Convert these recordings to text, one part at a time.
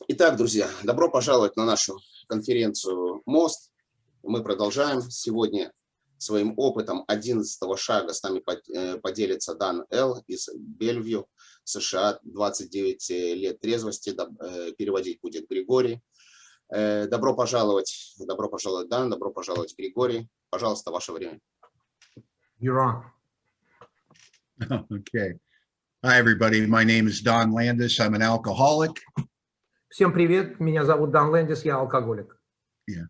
Итак, друзья, добро пожаловать на нашу конференцию «Мост». Мы продолжаем. Сегодня своим опытом 11-го шага с нами поделится Дан Л из Беллвью, США, 29 лет трезвости, переводить будет Григорий. Добро пожаловать, Дан, добро пожаловать, Григорий. Пожалуйста, ваше время. You're on. Okay. Hi, everybody. My name is Дан Landis. I'm an alcoholic. Всем привет, меня зовут Дан Лэндис, я алкоголик. Yeah.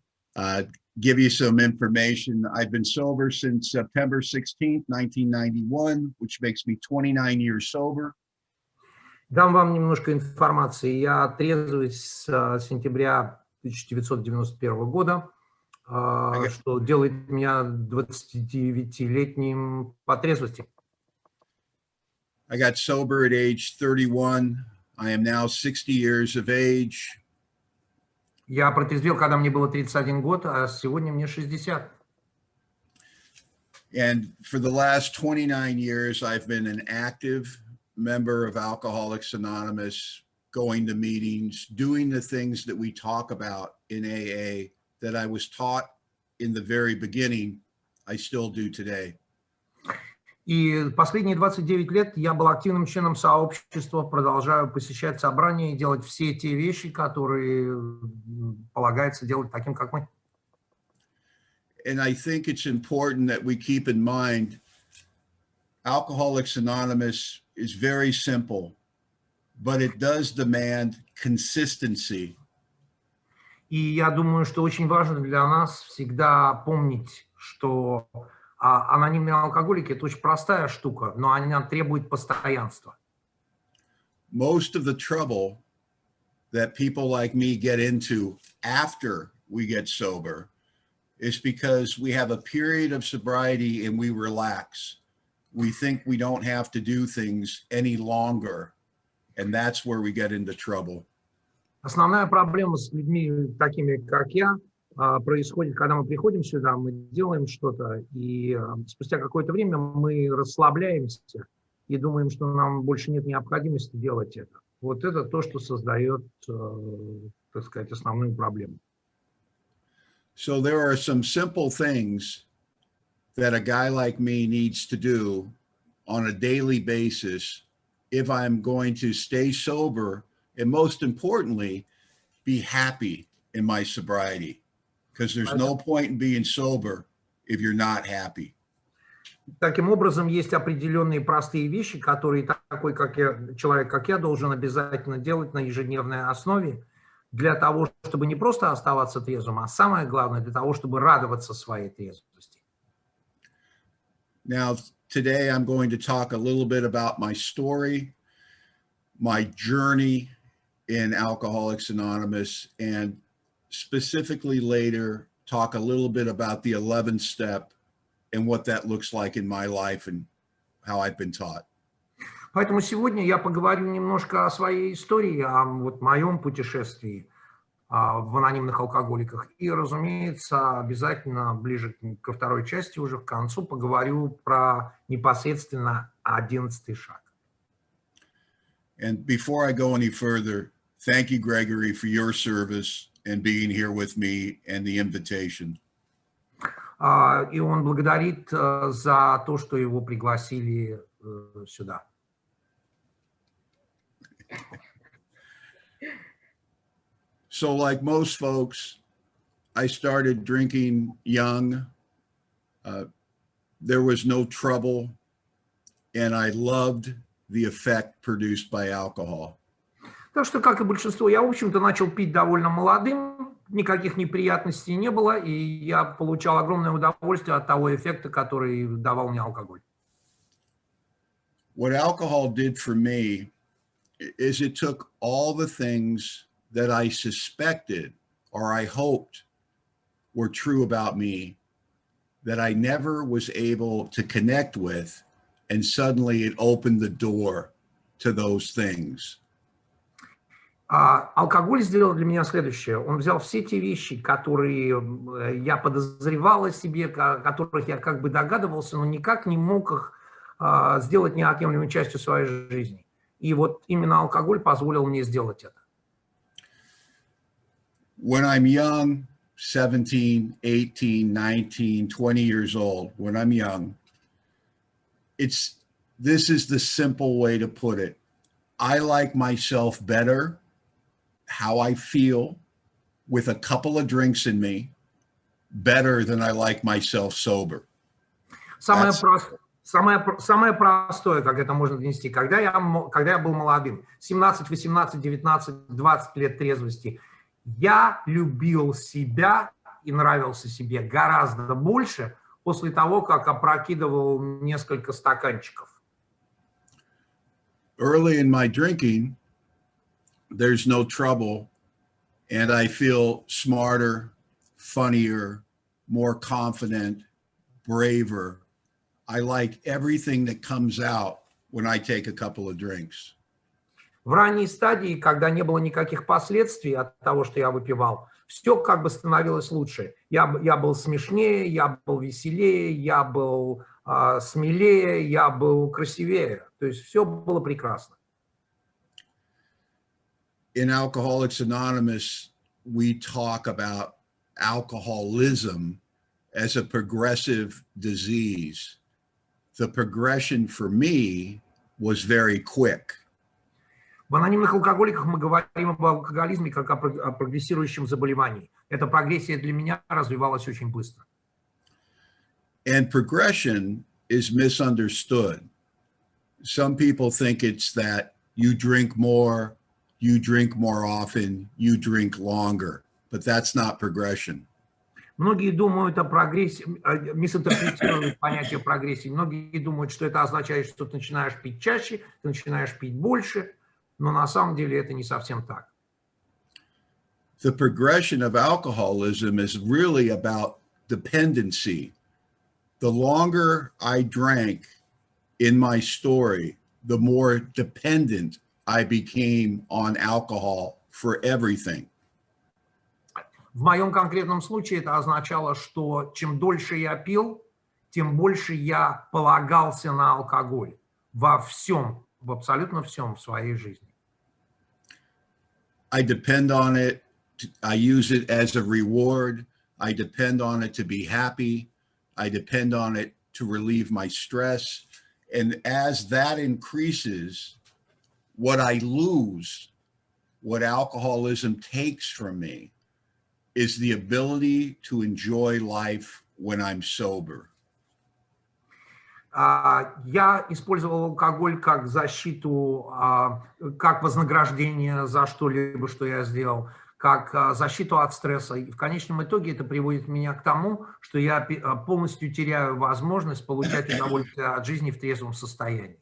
Give you some information. I've been sober since September 16th, 1991, which makes me 29 years sober. Дам вам немножко информации. Я трезвый с сентября 1991 года, что делает меня 29-летним по трезвости. I got sober at age 31. I am now 60 years of age. Я протрезвел, когда мне было 31 год, а сегодня мне 60. And for the last 29 years, I've been an active member of Alcoholics Anonymous, going to meetings, doing the things that we talk about in AA that I was taught in the very beginning, I still do today. И последние 29 лет я был активным членом сообщества, продолжаю посещать собрания и делать все те вещи, которые полагается делать таким, как мы. And I think it's important that we keep in mind, Alcoholics Anonymous is very simple, but it does demand consistency. И я думаю, что очень важно для нас всегда помнить, что анонимные алкоголики – это очень простая штука, но она требует постоянства. Most of the trouble that people like me get into after we get sober is because we have a period of sobriety and we relax. We think we don't have to do things any longer, and that's where we get into trouble. Основная проблема с людьми такими, как я, происходит, когда мы приходим сюда, мы делаем что-то, и спустя какое-то время мы расслабляемся и думаем, что нам больше нет необходимости делать это. Вот это то, что создает, так сказать, основную проблему. So there are some simple things that a guy like me needs to do on a daily basis if I'm going to stay sober and, most importantly, be happy in my sobriety. Because there's no point in being sober if you're not happy. Таким образом, есть определенные простые вещи, которые такой, как я, человек, как я, должен обязательно делать на ежедневной основе для того, чтобы не просто оставаться трезвым, а самое главное, для того, чтобы радоваться своей трезвости. Now, today I'm going to talk a little bit about my story, my journey in Alcoholics Anonymous, and specifically later talk a little bit about the 11th step and what that looks like in my life and how I've been taught. Поэтому сегодня я поговорю немножко о своей истории, о вот моем путешествии в анонимных алкоголиках. И, разумеется, обязательно ближе ко второй части, уже к концу, поговорю про непосредственно 11-й шаг. And before I go any further, thank you, Gregory, for your service and being here with me and the invitation. И он благодарит за то, что его пригласили сюда. So like most folks, I started drinking young. There was no trouble, and I loved the effect produced by alcohol. Так что, как и большинство, я, в общем-то, начал пить довольно молодым, никаких неприятностей не было, и я получал огромное удовольствие от того эффекта, который давал мне алкоголь. What alcohol did for me is it took all the things that I suspected or I hoped were true about me that I never was able to connect with, and suddenly it opened the door to those things. Алкоголь сделал для меня следующее. Он взял все те вещи, которые я подозревал о себе, о которых я как бы догадывался, но никак не мог их сделать неотъемлемой частью своей жизни. И вот именно алкоголь позволил мне сделать это. when I'm young, 17, 18, 19, 20 years old, when I'm young, this is the simple way to put it. I like myself better, how I feel with a couple of drinks in me, better than I like myself sober. Самое простое, как это можно донести, когда я был молодым, 17, 18, 19, 20 лет трезвости, я любил себя и нравился себе гораздо больше после того, как опрокидывал несколько стаканчиков. Early in my drinking, there's no trouble, and I feel smarter, funnier, more confident, braver. I like everything that comes out when I take a couple of drinks. В ранней стадии, когда не было никаких последствий от того, что я выпивал, все как бы становилось лучше. Я был смешнее, я был веселее, я был смелее, я был красивее. То есть все было прекрасно. In Alcoholics Anonymous, we talk about alcoholism as a progressive disease. The progression for me was very quick. В анонимных алкоголиках мы говорим об алкоголизме как о прогрессирующем заболевании. Эта прогрессия для меня развивалась очень быстро. And progression is misunderstood. Some people think it's that you drink more often, you drink longer, but that's not progression. Многие думают о прогрессе, мисинтерпретируют понятие прогрессии. Многие думают, что это означает, что ты начинаешь пить чаще, ты начинаешь пить больше, но на самом деле это не совсем так. The progression of alcoholism is really about dependency. The longer I drank in my story, the more dependent I became on alcohol for everything. В моем конкретном случае это означало, что чем дольше я пил, тем больше я полагался на алкоголь во всем, в абсолютно всем в своей жизни. I depend on it. I use it as a reward. I depend on it to be happy. I depend on it to relieve my stress. And as that increases, what I lose, what alcoholism takes from me, is the ability to enjoy life when I'm sober. Я использовал алкоголь как защиту, как вознаграждение за что-либо, что я сделал, как защиту от стресса. И в конечном итоге это приводит меня к тому, что я полностью теряю возможность получать удовольствие от жизни в трезвом состоянии.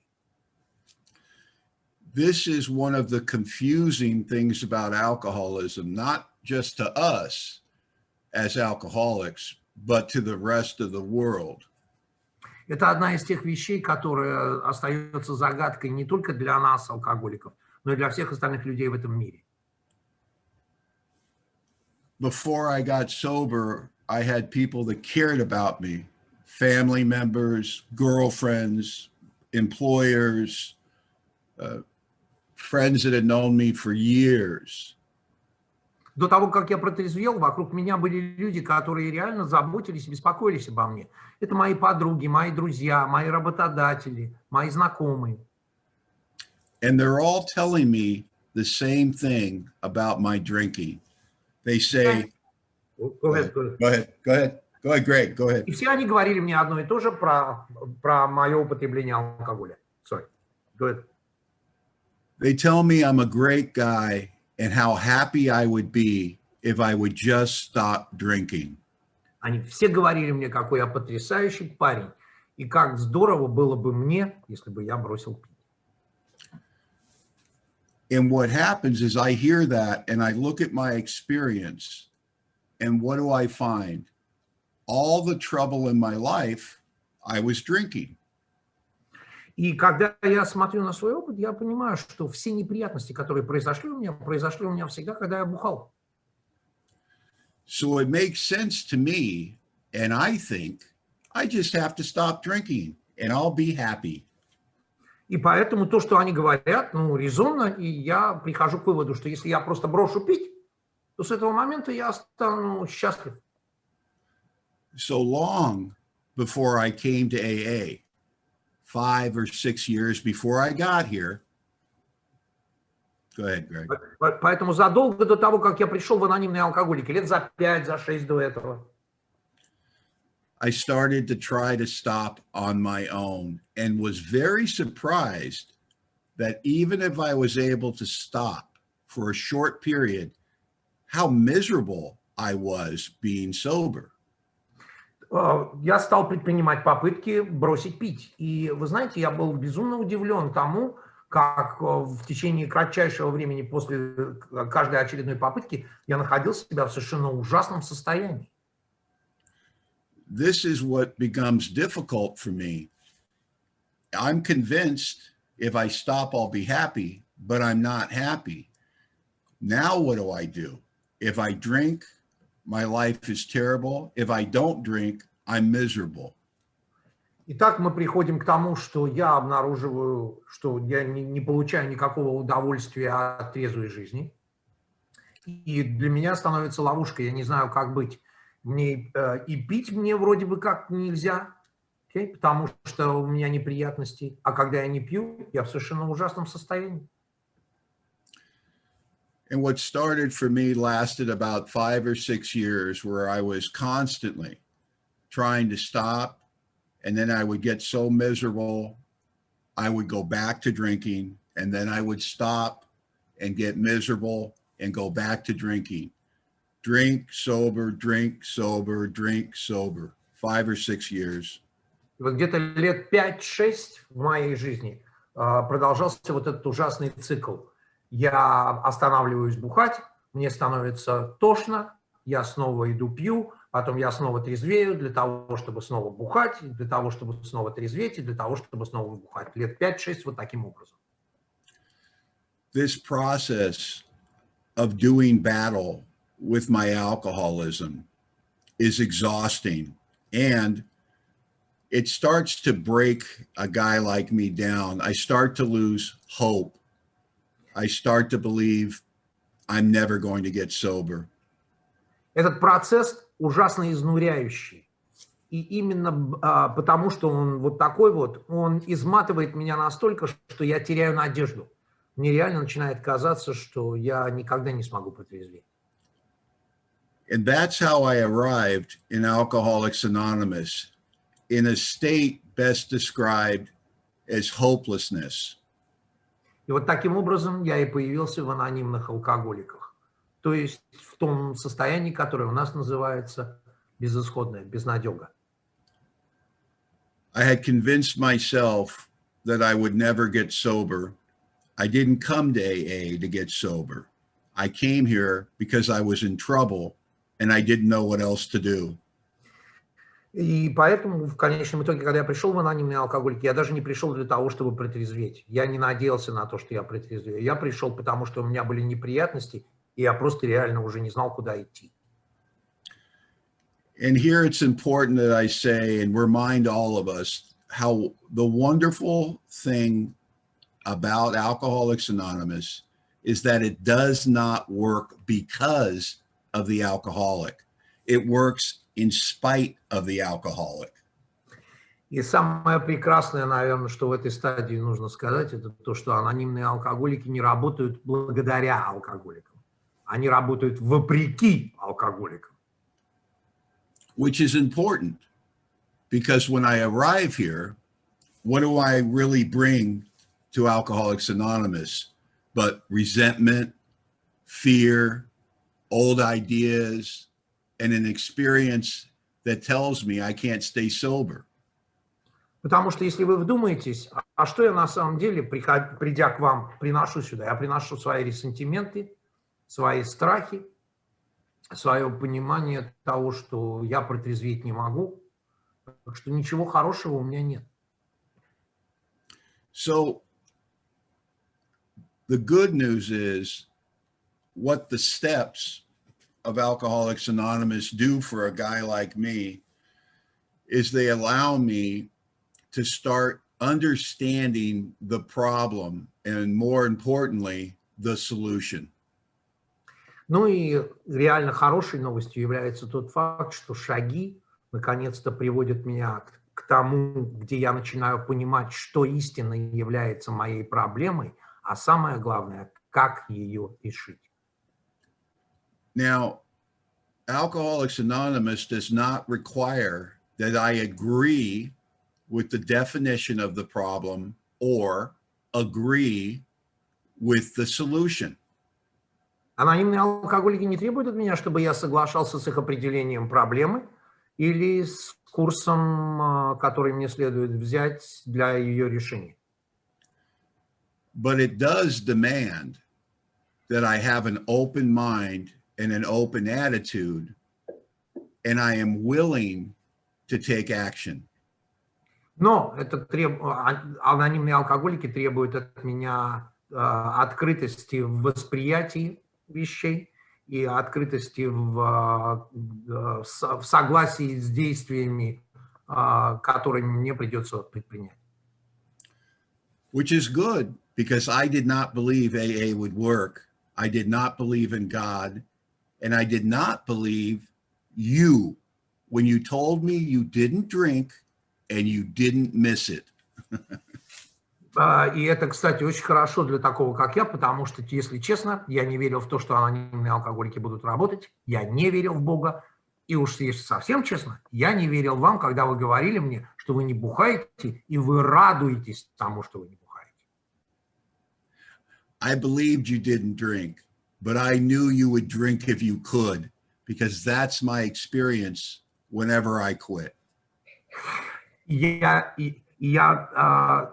This is one of the confusing things about alcoholism, not just to us as alcoholics, but to the rest of the world. Это одна из тех вещей, которая остается загадкой не только для нас, алкоголиков, но и для всех остальных людей в этом мире. Before I got sober, I had people that cared about me, family members, girlfriends, employers, friends that had known me for years. До того, как я протрезвел, вокруг меня были люди, которые реально заботились и беспокоились обо мне. Это мои подруги, мои друзья, мои работодатели, мои знакомые. And they're all telling me the same thing about my drinking. They say, Go ahead. Greg, go ahead. И все они говорили мне одно и то же про мое употребление алкоголя. Sorry, go ahead. They tell me I'm a great guy and how happy I would be if I would just stop drinking. Они все говорили мне, какой я потрясающий парень, и как здорово было бы мне, если бы я бросил пить. And what happens is I hear that and I look at my experience, and what do I find? All the trouble in my life, I was drinking. И когда я смотрю на свой опыт, я понимаю, что все неприятности, которые произошли у меня всегда, когда я бухал. So it makes sense to me, and I think I just have to stop drinking and I'll be happy. И поэтому то, что они говорят, резонно, и я прихожу к выводу, что если я просто брошу пить, то с этого момента я стану счастлив. So long before I came to AA, 5 or 6 years before I got here. Go ahead, Greg. Поэтому задолго до того, как я пришел в анонимные алкоголики, лет за 5, за 6 до этого, I started to try to stop on my own and was very surprised that even if I was able to stop for a short period, how miserable I was being sober. я стал предпринимать попытки бросить пить. И вы знаете, я был безумно удивлен тому, как в течение кратчайшего времени после каждой очередной попытки я находил себя в совершенно ужасном состоянии. This is what becomes difficult for me. I'm convinced if I stop, I'll be happy, but I'm not happy. Now what do? If I drink, my life is terrible. If I don't drink, I'm miserable. Итак, мы приходим к тому, что я обнаруживаю, что я не получаю никакого удовольствия от трезвой жизни. И для меня становится ловушкой, я не знаю, как быть. Мне и пить мне вроде бы как нельзя, потому что у меня неприятности. А когда я не пью, я в совершенно ужасном состоянии. And what started for me lasted about 5 or 6 years, where I was constantly trying to stop. And then I would get so miserable, I would go back to drinking. And then I would stop and get miserable and go back to drinking. Drink, sober, drink, sober, drink, sober. 5 or 6 years. Вот где-то лет 5-6 в моей жизни продолжался вот этот ужасный цикл. Я останавливаюсь бухать, мне становится тошно, я снова иду пью, потом я снова трезвею для того, чтобы снова бухать, для того, чтобы снова трезветь, и для того, чтобы снова бухать. Лет 5-6 вот таким образом. This process of doing battle with my alcoholism is exhausting, and it starts to break a guy like me down. I start to lose hope. I start to believe I'm never going to get sober. Этот процесс ужасно изнуряющий. И именно потому, что он вот такой вот, он изматывает меня настолько, что я теряю надежду. Мне реально начинает казаться, что я никогда не смогу протрезветь. And that's how I arrived in Alcoholics Anonymous, in a state best described as hopelessness. И вот таким образом я и появился в анонимных алкоголиках. То есть в том состоянии, которое у нас называется безысходное, безнадега. I had convinced myself that I would never get sober. I didn't come to AA to get sober. I came here because I was in trouble and I didn't know what else to do. И поэтому в конечном итоге, когда я пришел в анонимные алкоголики, я даже не пришел для того, чтобы протрезветь. Я не надеялся на то, что я протрезвею. Я пришел, потому что у меня были неприятности, и я просто реально уже не знал, куда идти. And here it's important that I say and remind all of us how the wonderful thing about Alcoholics Anonymous is that it does not work because of the alcoholic. It works in spite of the alcoholic. И самое прекрасное, наверное, что в этой стадии нужно сказать, это то, что анонимные алкоголики не работают благодаря алкоголикам. Они работают вопреки алкоголикам. Which is important, because when I arrive here, what do I really bring to Alcoholics Anonymous but resentment, fear, old ideas, and an experience that tells me I can't stay sober. Потому что если вы вдумаетесь, а что я на самом деле, придя к вам, приношу сюда? Я приношу свои ресентименты, свои страхи, свое понимание того, что я протрезветь не могу, что ничего хорошего у меня нет. So the good news is what the steps of Alcoholics Anonymous do for a guy like me is they allow me to start understanding the problem and, more importantly, the solution. Ну и реально хорошей новостью является тот факт, что шаги наконец-то приводят меня к тому, где я начинаю понимать, что истинно является моей проблемой, а самое главное, как ее решить. Now, Alcoholics Anonymous does not require that I agree with the definition of the problem or agree with the solution. Анонимные алкоголики не требуют от меня, чтобы я соглашался с их определением проблемы или с курсом, который мне следует взять для ее решения. But it does demand that I have an open mind and an open attitude, and I am willing to take action. Но анонимные алкоголики требуют от меня открытости в восприятии вещей и открытости в согласии с действиями, которые мне придется предпринять. Which is good, because I did not believe AA would work. I did not believe in God, and I did not believe you when you told me you didn't drink and you didn't miss it. И это, кстати, очень хорошо для такого, как я, потому что, если честно, я не верил в то, что анонимные алкоголики будут работать, я не верил в Бога, и уж если совсем честно, я не верил вам, когда вы говорили мне, что вы не бухаете, и вы радуетесь тому, что вы не бухаете. I believed you didn't drink, but I knew you would drink if you could, because that's my experience whenever I quit. Я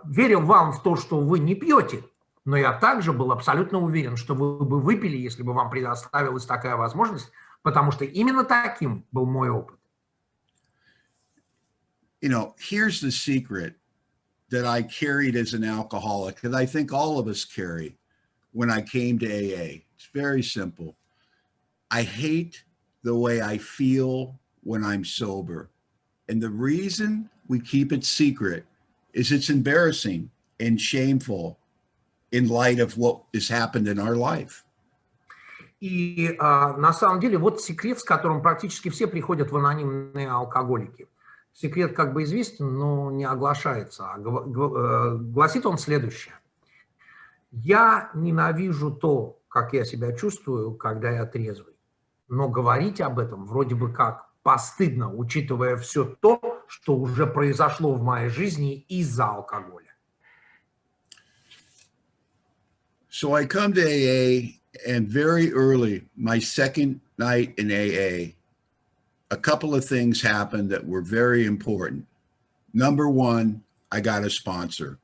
верил вам в то, что вы не пьете, но я также был абсолютно уверен, что вы бы выпили, если бы вам предоставилась такая возможность, потому что именно таким был мой опыт. You know, here's the secret that I carried as an alcoholic, that I think all of us carry when I came to AA. It's very simple. I hate the way I feel when I'm sober. And the reason we keep it secret is it's embarrassing and shameful in light of what has happened in our life. И на самом деле вот секрет, с которым практически все приходят в анонимные алкоголики. Секрет как бы известен, но не оглашается. Гласит он следующее. Я ненавижу то, как я себя чувствую, когда я трезвый. Но говорить об этом вроде бы как постыдно, учитывая все то, что уже произошло в моей жизни из-за алкоголя. So I come to AA, and very early, my second night in AA, a couple of things happened that were very important. Number one, I got a sponsor.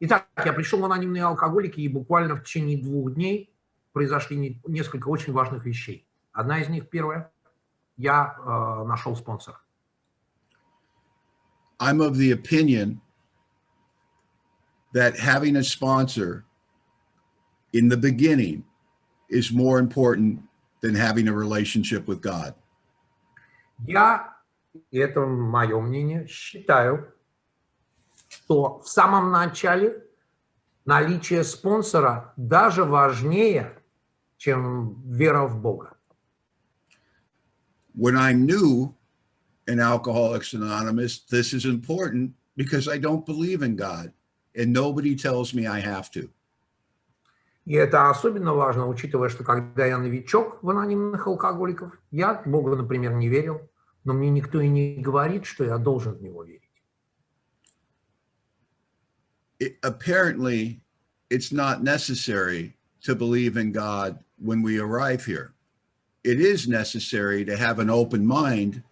Итак, я пришел в анонимные алкоголики, и буквально в течение 2 дней произошли несколько очень важных вещей. Одна из них, первая, я нашел спонсора. I'm of the opinion that having a sponsor in the beginning is more important than having a relationship with God. Я, и это мое мнение, считаю, что в самом начале наличие спонсора даже важнее, чем вера в Бога. When I'm new in Alcoholics Anonymous, this is important because I don't believe in God and nobody tells me I have to. И это особенно важно, учитывая, что когда я новичок в анонимных алкоголиков, я в Бога, например, не верил, но мне никто и не говорит, что я должен в Него верить. Apparently, it's not necessary to believe in God when we arrive here. It is necessary to have an open mind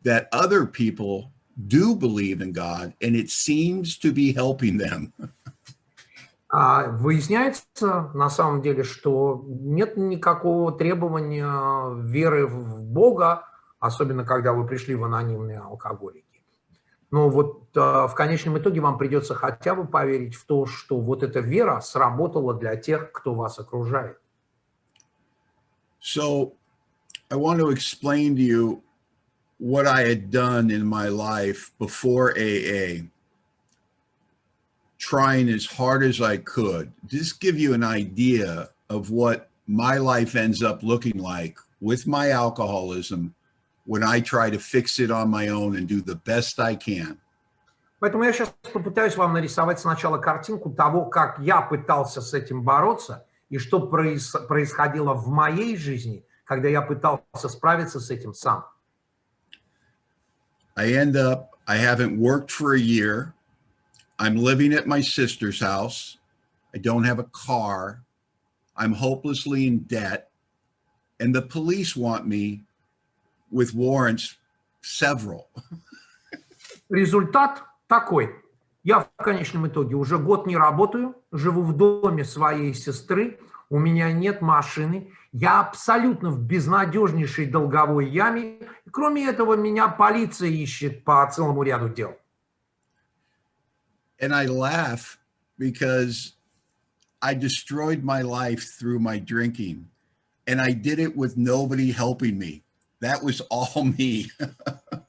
that other people do believe in God, and it seems to be helping them. Выясняется, на самом деле, что нет никакого требования веры в Бога, особенно когда вы пришли в анонимные алкоголики. Но вот в конечном итоге вам придется хотя бы поверить в то, что вот эта вера сработала для тех, кто вас окружает. So I want to explain to you what I had done in my life before AA, trying as hard as I could. Just give you an idea of what my life ends up looking like with my alcoholism when I try to fix it on my own and do the best I can. Поэтому я сейчас попытаюсь вам нарисовать сначала картинку того, как я пытался с этим бороться, и что происходило в моей жизни, когда я пытался справиться с этим сам. I haven't worked for a year. I'm living at my sister's house. I don't have a car. I'm hopelessly in debt. And the police want me with warrants, several. Результат такой. Я в конечном итоге уже год не работаю, живу в доме своей сестры, у меня нет машины, я абсолютно в безнадежнейшей долговой яме, и кроме этого меня полиция ищет по целому ряду дел. And I laugh because I destroyed my life through my drinking, and I did it with nobody helping me. That was all me.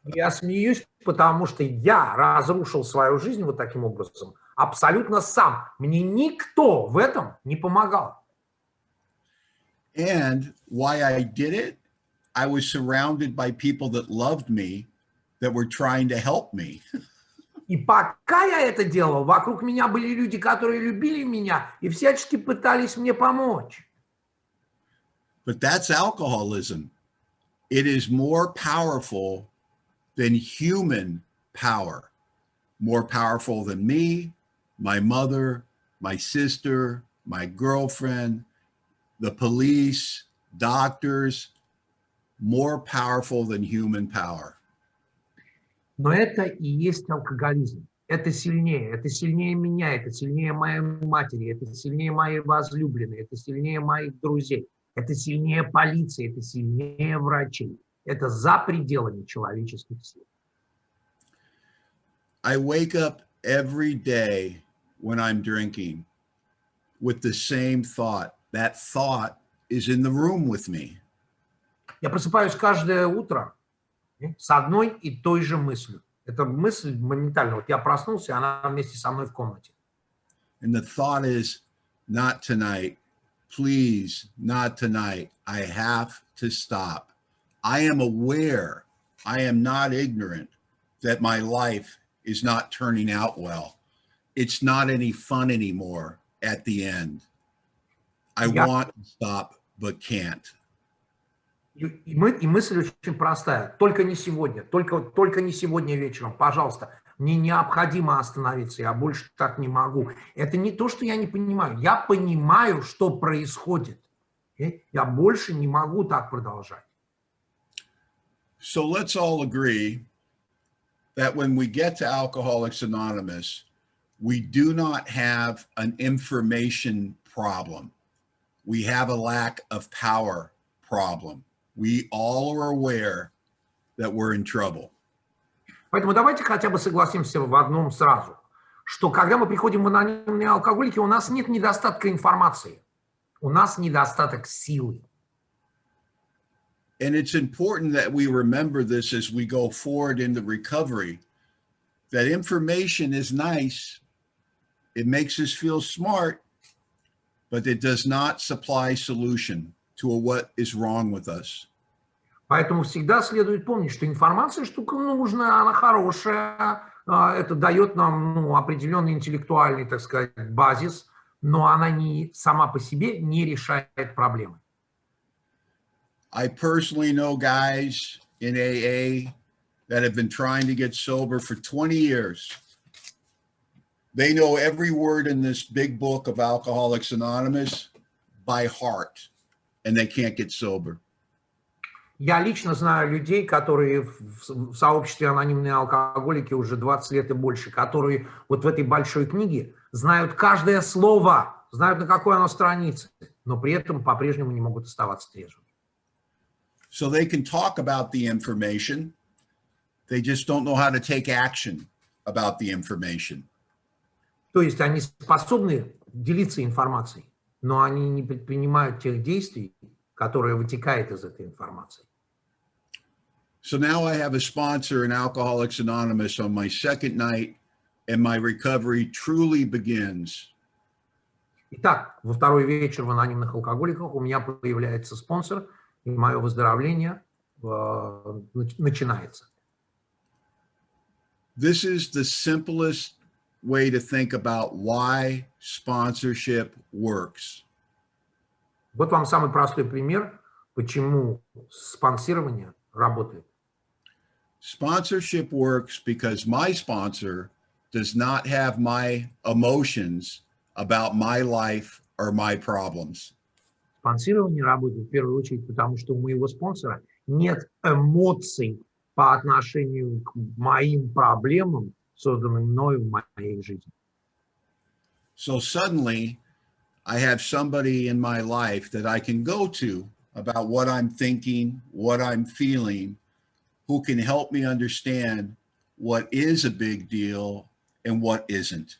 Я смеюсь, потому что я разрушил свою жизнь вот таким образом, абсолютно сам. Мне никто в этом не помогал. And why I did it, I was surrounded by people that loved me, that were trying to help me. И пока я это делал, вокруг меня были люди, которые любили меня и всячески пытались мне помочь. But that's alcoholism. It is more powerful than human power. More powerful than me, my mother, my sister, my girlfriend, the police, doctors. More powerful than human power. Но это и есть алкоголизм. Это сильнее меня, это сильнее моей матери, это сильнее моей возлюбленной, это сильнее моих друзей, это сильнее полиции, это сильнее врачей. Это за пределами человеческих сил. I wake up every day when I'm drinking with the same thought. That thought is in the room with me. Я просыпаюсь каждое утро с одной и той же мыслью. Эта мысль моментально. Вот я проснулся, и она вместе со мной в комнате. And the thought is, not tonight. Please, not tonight. I have to stop. I am aware, I am not ignorant that my life is not turning out well. It's not any fun anymore at the end. I want to stop, but can't. И мысль очень простая. Только не сегодня, только не сегодня вечером. Пожалуйста, мне необходимо остановиться, я больше так не могу. Это не то, что я не понимаю. Я понимаю, что происходит. Я больше не могу так продолжать. So let's all agree that when we get to Alcoholics Anonymous, we do not have an information problem. We have a lack of power problem. We all are aware that we're in trouble. Поэтому давайте хотя бы согласимся в одном сразу, что когда мы приходим в анонимные алкоголики, у нас нет недостатка информации, у нас недостаток силы. And it's important that we remember this as we go forward in the recovery, that information is nice, it makes us feel smart, but it does not supply solution to what is wrong with us. Поэтому всегда следует помнить, что информация штука нужная, она хорошая, это дает нам определенный интеллектуальный, так сказать, базис, но она сама по себе не решает проблемы. I personally know guys in AA that have been trying to get sober for 20 years. They know every word in this big book of Alcoholics Anonymous by heart, and they can't get sober. Я лично знаю людей, которые в сообществе анонимные алкоголики уже 20 лет и больше, которые вот в этой большой книге знают каждое слово, знают, на какой оно странице, но при этом по-прежнему не могут оставаться трезвыми. So they can talk about the information, they just don't know how to take action about the information. То есть они способны делиться информацией, но они не предпринимают тех действий, которые вытекают из этой информации. So now I have a sponsor in Alcoholics Anonymous on my second night, and my recovery truly begins. Итак, во второй вечер в «Анонимных алкоголиках» у меня появляется спонсор, и мое выздоровление начинается. This is the simplest way to think about why sponsorship works. Вот вам самый простой пример, почему спонсирование работает. Sponsorship works because my sponsor does not have my emotions about my life or my problems. Спонсирование работает в первую очередь потому, что у моего спонсора нет эмоций по отношению к моим проблемам, созданным мною в моей жизни. So suddenly I have somebody in my life that I can go to about what I'm thinking, what I'm feeling, who can help me understand what is a big deal and what isn't.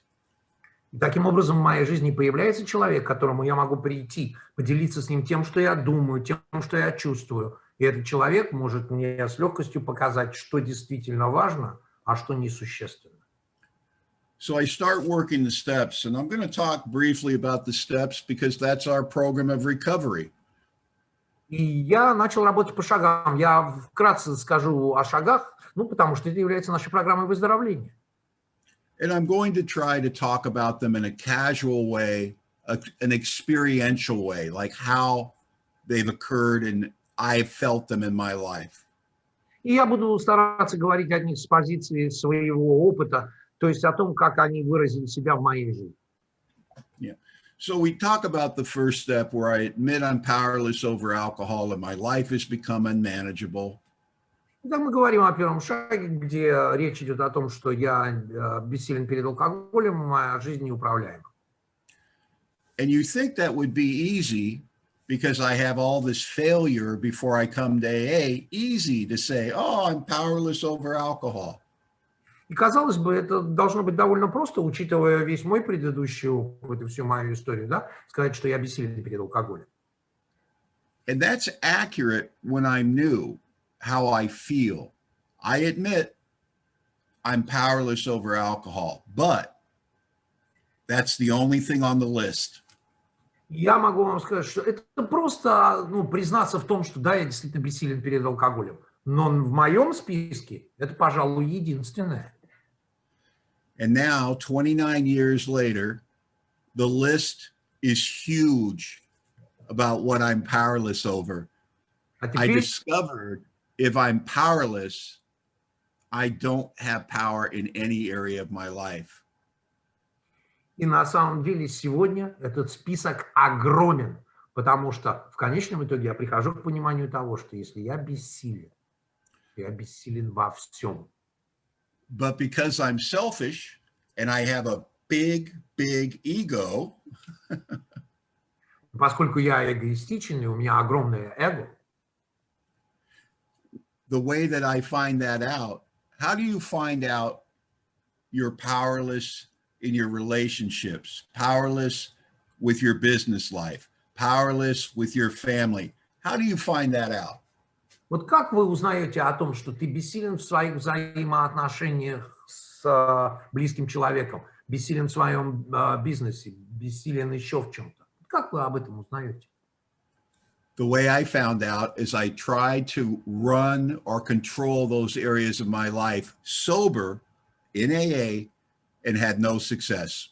И таким образом в моей жизни появляется человек, к которому я могу прийти, поделиться с ним тем, что я думаю, тем, что я чувствую. И этот человек может мне с легкостью показать, что действительно важно, а что несущественно. So I start working the steps, and I'm going to talk briefly about the steps because that's our program of recovery. И я начал работать по шагам. Я вкратце скажу о шагах, потому что это является нашей программой выздоровления. And I'm going to try to talk about them in a casual way, an experiential way, like how they've occurred and I've felt them in my life. И я буду стараться говорить о них с позиции своего опыта, то есть о том, как они выразили себя в моей жизни. Yeah. So we talk about the first step where I admit I'm powerless over alcohol and my life has become unmanageable. Когда мы говорим о первом шаге, где речь идет о том, что я бессилен перед алкоголем, моя жизнь неуправляема. And you think that would be easy because I have all this failure before I come to AA, easy to say, oh, I'm powerless over alcohol. И казалось бы, это должно быть довольно просто, учитывая весь мой предыдущий опыт и всю мою историю, да, сказать, что я бессилен перед алкоголем. And that's accurate when I'm new. How I feel. I admit I'm powerless over alcohol, but that's the only thing on the list. Я могу вам сказать, что это просто признаться в том, что да, я действительно бессилен перед алкоголем. Но в моем списке это, пожалуй, единственное. And now, 29 years later, the list is huge about what I'm powerless over. I discovered if I'm powerless, I don't have power in any area of my life. И на самом деле сегодня этот список огромен, потому что в конечном итоге я прихожу к пониманию того, что если я бессилен во всем. But because I'm selfish and I have a big, big ego, поскольку я эгоистичен и у меня огромное эго, the way that I find that out, how do you find out you're powerless in your relationships, powerless with your business life, powerless with your family? How do you find that out? Вот как вы узнаете о том, что ты бессилен в своих взаимоотношениях с близким человеком, бессилен в своем бизнесе, бессилен еще в чем-то? Как вы об этом узнаете? The way I found out is I tried to run or control those areas of my life sober in AA and had no success.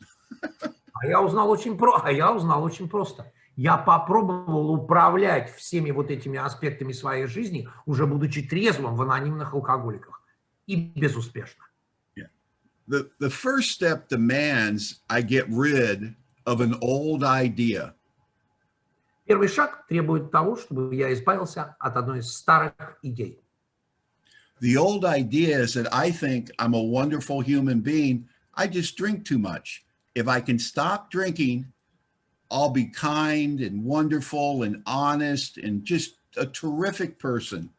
Я узнал очень просто. Я попробовал управлять всеми вот этими аспектами своей жизни, уже будучи трезвым в анонимных алкоголиках. И безуспешно. Yeah. The first step demands I get rid of an old idea. Первый шаг требует того, чтобы я избавился от одной из старых идей. The old idea is that I think I'm a wonderful human being. I just drink too much. If I can stop drinking, I'll be kind and wonderful and honest and just a terrific person.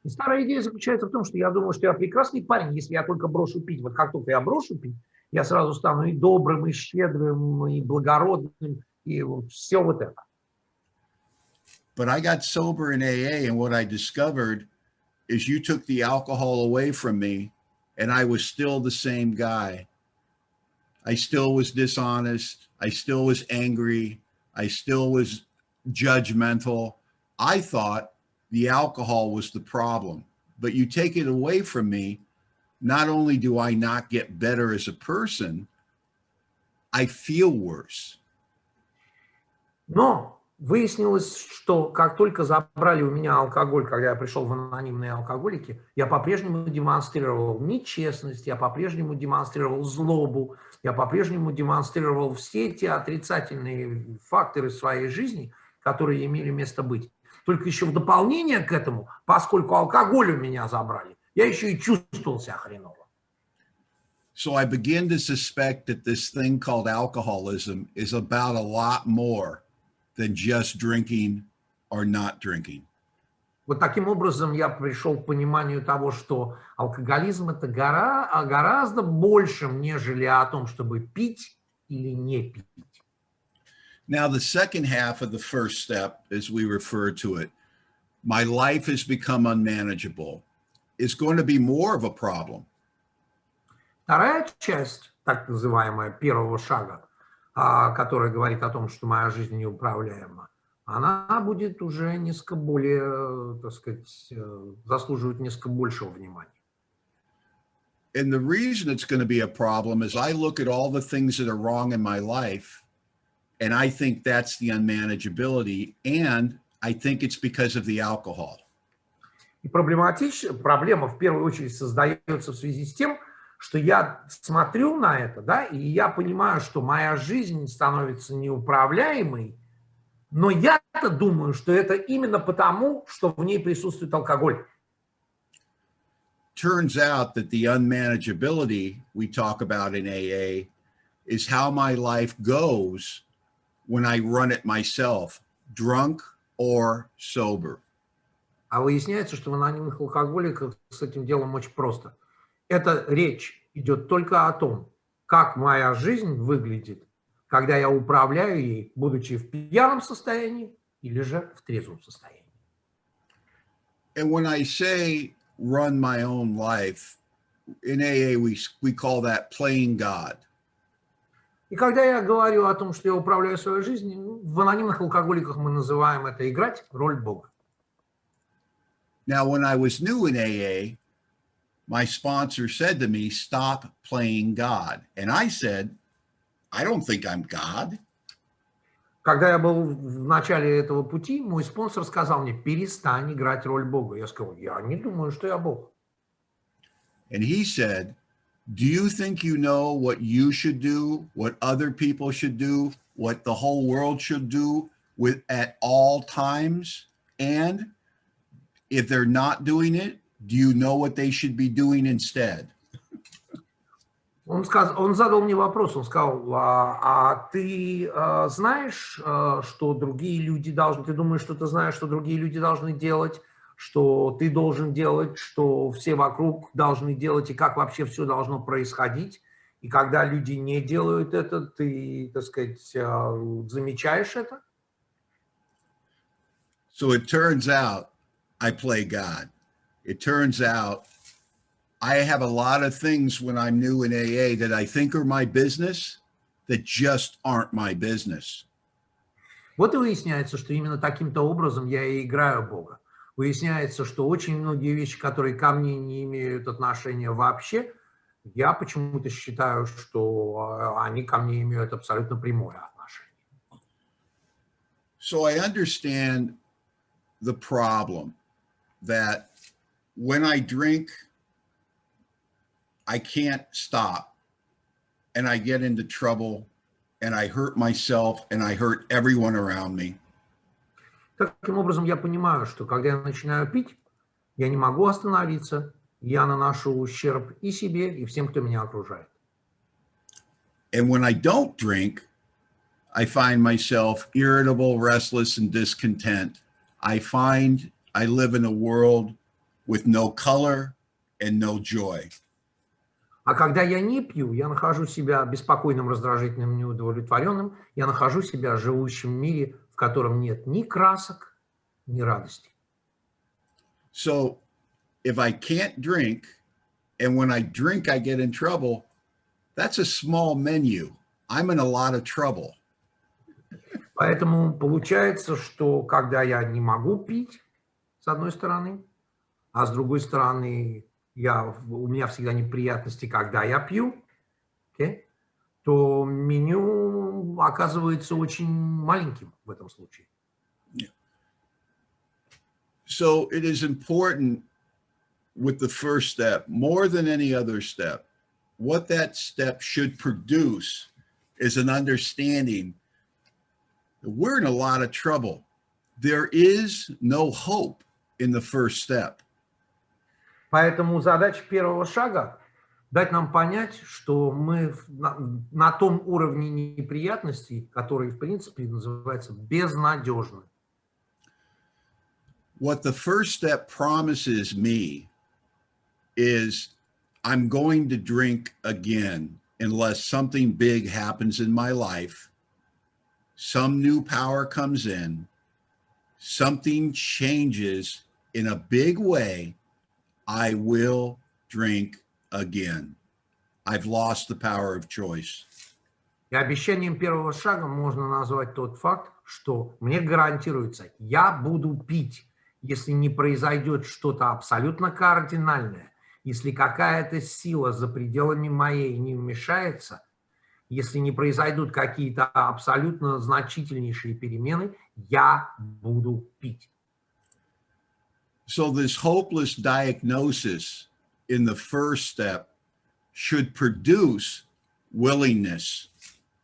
И старая идея заключается в том, что я думаю, что я прекрасный парень, если я только брошу пить. Вот как только я брошу пить, я сразу стану и добрым, и щедрым, и благородным, и все вот это. But I got sober in AA, and what I discovered is you took the alcohol away from me, and I was still the same guy. I still was dishonest. I still was angry. I still was judgmental. I thought the alcohol was the problem. But you take it away from me, not only do I not get better as a person, I feel worse. Но выяснилось, что как только забрали у меня алкоголь, когда я пришел в анонимные алкоголики, я по-прежнему демонстрировал нечестность, я по-прежнему демонстрировал злобу, я по-прежнему демонстрировал все те отрицательные факторы своей жизни, которые имели место быть. Только еще в дополнение к этому, поскольку алкоголь у меня забрали, я еще и чувствовал себя хреново. So I begin to suspect that this thing called alcoholism is about a lot more than just drinking or not drinking. Вот таким образом я пришел к пониманию того, что алкоголизм – это гораздо большим, нежели о том, чтобы пить или не пить. Now, the second half of the first step, as we refer to it, my life has become unmanageable, is going to be more of a problem. Вторая часть, так называемая, первого шага, которая говорит о том, что моя жизнь неуправляема, она будет уже несколько более, так сказать, заслуживать несколько большего внимания. And the reason it's going to be a problem is I look at all the things that are wrong in my life, and I think that's the unmanageability, and I think it's because of the alcohol. И проблема в первую очередь создается в связи с тем, что я смотрю на это, да, и я понимаю, что моя жизнь становится неуправляемой, но я-то думаю, что это именно потому, что в ней присутствует алкоголь. Turns out that the unmanageability we talk about in AA is how my life goes when I run it myself, drunk or sober. А выясняется, что в анонимных алкоголиках с этим делом очень просто. Эта речь идет только о том, как моя жизнь выглядит, когда я управляю ей, будучи в пьяном состоянии или же в трезвом состоянии. And when I say run my own life, in AA we call that playing God. И когда я говорю о том, что я управляю своей жизнью, в анонимных алкоголиках мы называем это играть роль Бога. Now, when I was new in AA, my sponsor said to me, stop playing God. And I said, I don't think I'm God. Когда я был в начале этого пути, мой спонсор сказал мне, перестань играть роль Бога. Я сказал, я не думаю, что я Бог. And he said, do you think you know what you should do, what other people should do, what the whole world should do at all times? And if they're not doing it, do you know what they should be doing instead? Он задал мне вопрос, он сказал, а ты знаешь, что другие люди должны, ты думаешь, что ты знаешь, что другие люди должны делать, что ты должен делать, что все вокруг должны делать, и как вообще все должно происходить, и когда люди не делают это, ты, так сказать, замечаешь это? So it turns out I play God. It turns out I have a lot of things when I'm new in AA that I think are my business that just aren't my business. Вот и выясняется, что именно таким-то образом я и играю Бога. Выясняется, что очень многие вещи, которые ко мне не имеют отношения вообще, я почему-то считаю, что они ко мне имеют абсолютно прямое отношение. So I understand the problem that when I drink, I can't stop and I get into trouble and I hurt myself and I hurt everyone around me. Таким образом, я понимаю, что когда я начинаю пить, я не могу остановиться, я наношу ущерб и себе, и всем, кто меня окружает. And when I don't drink, I find myself irritable, restless, and discontent. I find I live in a world with no color and no joy. А когда я не пью, я нахожу себя беспокойным, раздражительным, неудовлетворенным, я нахожу себя живущим в мире, в котором нет ни красок, ни радости. So if I can't drink, and when I drink, I get in trouble, That's a small menu. I'm in a lot of trouble. Поэтому получается, что когда я не могу пить, с одной стороны, а с другой стороны, у меня всегда неприятности, когда я пью, okay, то меню оказывается очень маленьким в этом случае. So it is important with the first step, more than any other step, what that step should produce is an understanding that we're in a lot of trouble. There is no hope in the first step. Поэтому задача первого шага – дать нам понять, что мы на том уровне неприятностей, который, в принципе, называется безнадежным. What the first step promises me is I'm going to drink again unless something big happens in my life, some new power comes in, something changes in a big way, I will drink again. I've lost the power of choice. И обещанием первого шага можно назвать тот факт, что мне гарантируется, я буду пить, если не произойдет что-то абсолютно кардинальное, если какая-то сила за пределами моей не вмешается, если не произойдут какие-то абсолютно значительнейшие перемены, я буду пить. So this hopeless diagnosis in the first step should produce willingness,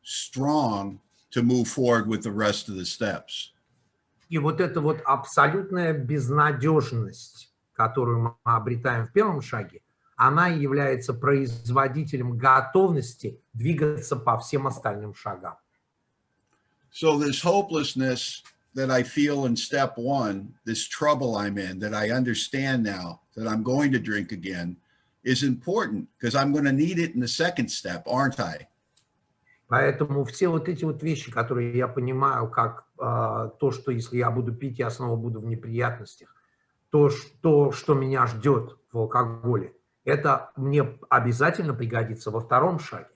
strong to move forward with the rest of the steps. И вот эта вот абсолютная безнадежность, которую мы обретаем в первом шаге, она является производителем готовности двигаться по всем остальным шагам. So this hopelessness that I feel in step one, this trouble I'm in, that I understand now that I'm going to drink again, is important because I'm going to need it in the second step, aren't I? Поэтому все вот эти вот вещи, которые я понимаю, как то, что если я буду пить, я снова буду в неприятностях, то, что меня ждет в алкоголе, это мне обязательно пригодится во втором шаге.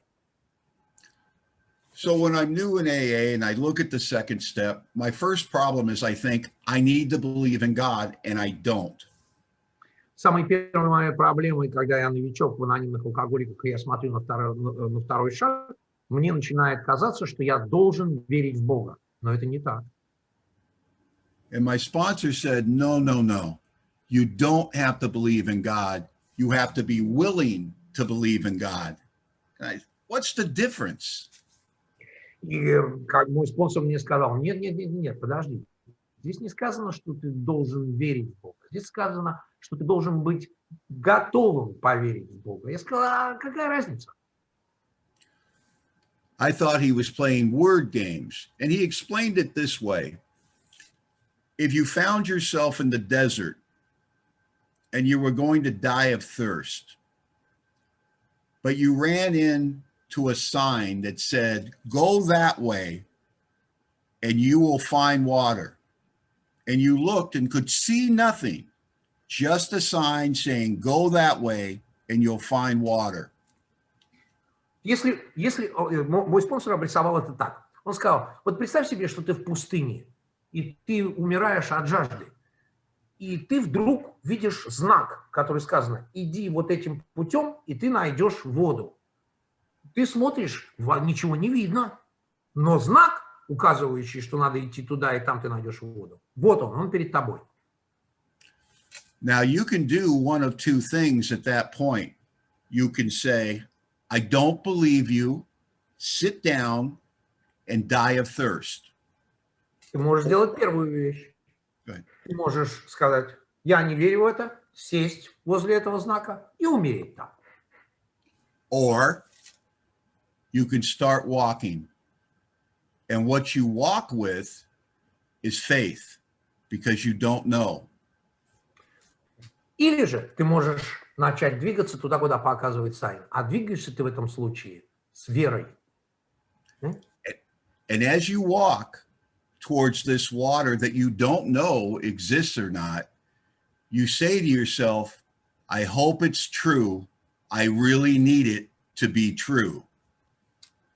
So when I'm new in AA and I look at the second step, my first problem is I think I need to believe in God, and I don't. Самой первой моей проблемой, когда я новичок в анонимных алкоголиках, и я смотрю на второй шаг, мне начинает казаться, что я должен верить в Бога. Но это не так. And my sponsor said, no, no, no. You don't have to believe in God. You have to be willing to believe in God. What's the difference? И как мой спонсор мне сказал, нет, подожди. Здесь не сказано, что ты должен верить в Бога. Здесь сказано, что ты должен быть готовым поверить в Бога. Я сказал, а какая разница? I thought he was playing word games, and he explained it this way. If you found yourself in the desert and you were going to die of thirst, but you ran into a sign that said, go that way and you will find water. And you looked and could see nothing, just a sign saying, go that way and you'll find water. Если мой спонсор обрисовал это так, он сказал, вот представь себе, что ты в пустыне, и ты умираешь от жажды, и ты вдруг видишь знак, который сказано, иди вот этим путем, и ты найдешь воду. Ты смотришь, ничего не видно, но знак, указывающий, что надо идти туда, и там ты найдешь воду. Вот он перед тобой. Now you can do one of two things at that point. You can say, I don't believe you, sit down and die of thirst. Ты можешь сделать первую вещь. Ты можешь сказать, я не верю в это, сесть возле этого знака и умереть там. Or you can start walking. And what you walk with is faith, because you don't know. Или же ты можешь начать двигаться туда, куда показывает сайн. А двигаешься ты в этом случае с верой. And as you walk towards this water that you don't know exists or not, you say to yourself, I hope it's true. I really need it to be true.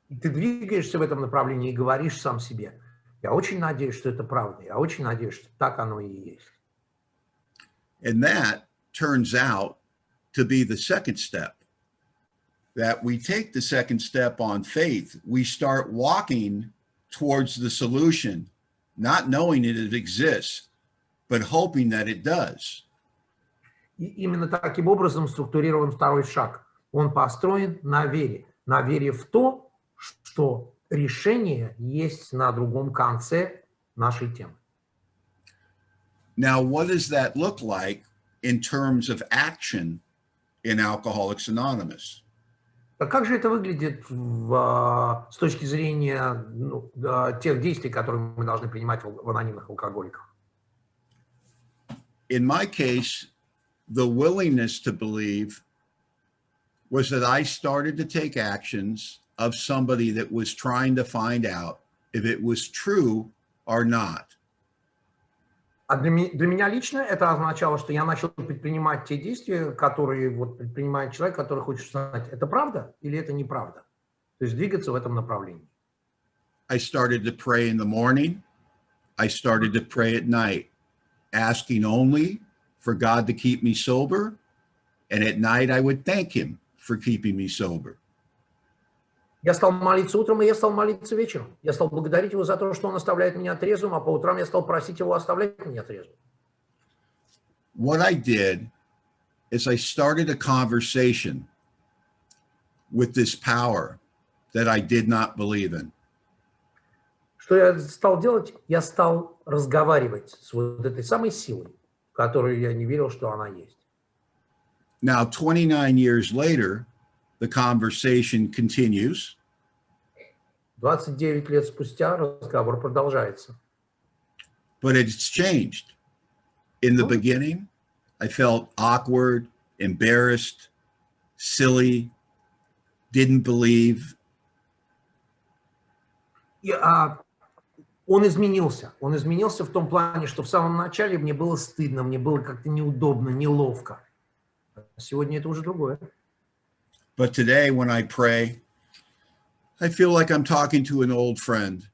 И ты двигаешься в этом направлении и говоришь сам себе: я очень надеюсь, что это правда, я очень надеюсь, что так оно и есть. And that turns out to be the second step. That we take the second step on faith. We start walking towards the solution, not knowing that it exists, but hoping that it does. И именно таким образом структурирован второй шаг. Он построен на вере в то, что решение есть на другом конце нашей темы. Now, what does that look like in terms of action in Alcoholics Anonymous? А как же это выглядит с точки зрения тех действий, которые мы должны принимать в анонимных алкоголиках? In my case, the willingness to believe was that I started to take actions of somebody that was trying to find out if it was true or not. А для меня лично это означало, что я начал предпринимать те действия, которые предпринимает человек, который хочет знать, это правда или это неправда. То есть двигаться в этом направлении. I started to pray in the morning. I started to pray at night, asking only for God to keep me sober. And at night I would thank him for keeping me sober. Я стал молиться утром, и я стал молиться вечером. Я стал благодарить его за то, что он оставляет меня трезвым, а по утрам я стал просить его оставлять меня трезвым. What I did is I started a conversation with this power that I did not believe in. Что я стал делать? Я стал разговаривать с вот этой самой силой, в которую я не верил, что она есть. Now, 29 years later, the conversation continues. 29 лет спустя разговор продолжается. But it's changed. In the beginning, I felt awkward, embarrassed, silly, didn't believe. Он изменился. Он изменился в том плане, что в самом начале мне было стыдно, мне было как-то неудобно, неловко. Сегодня это уже другое. But today, when I pray, I feel like I'm talking to an old friend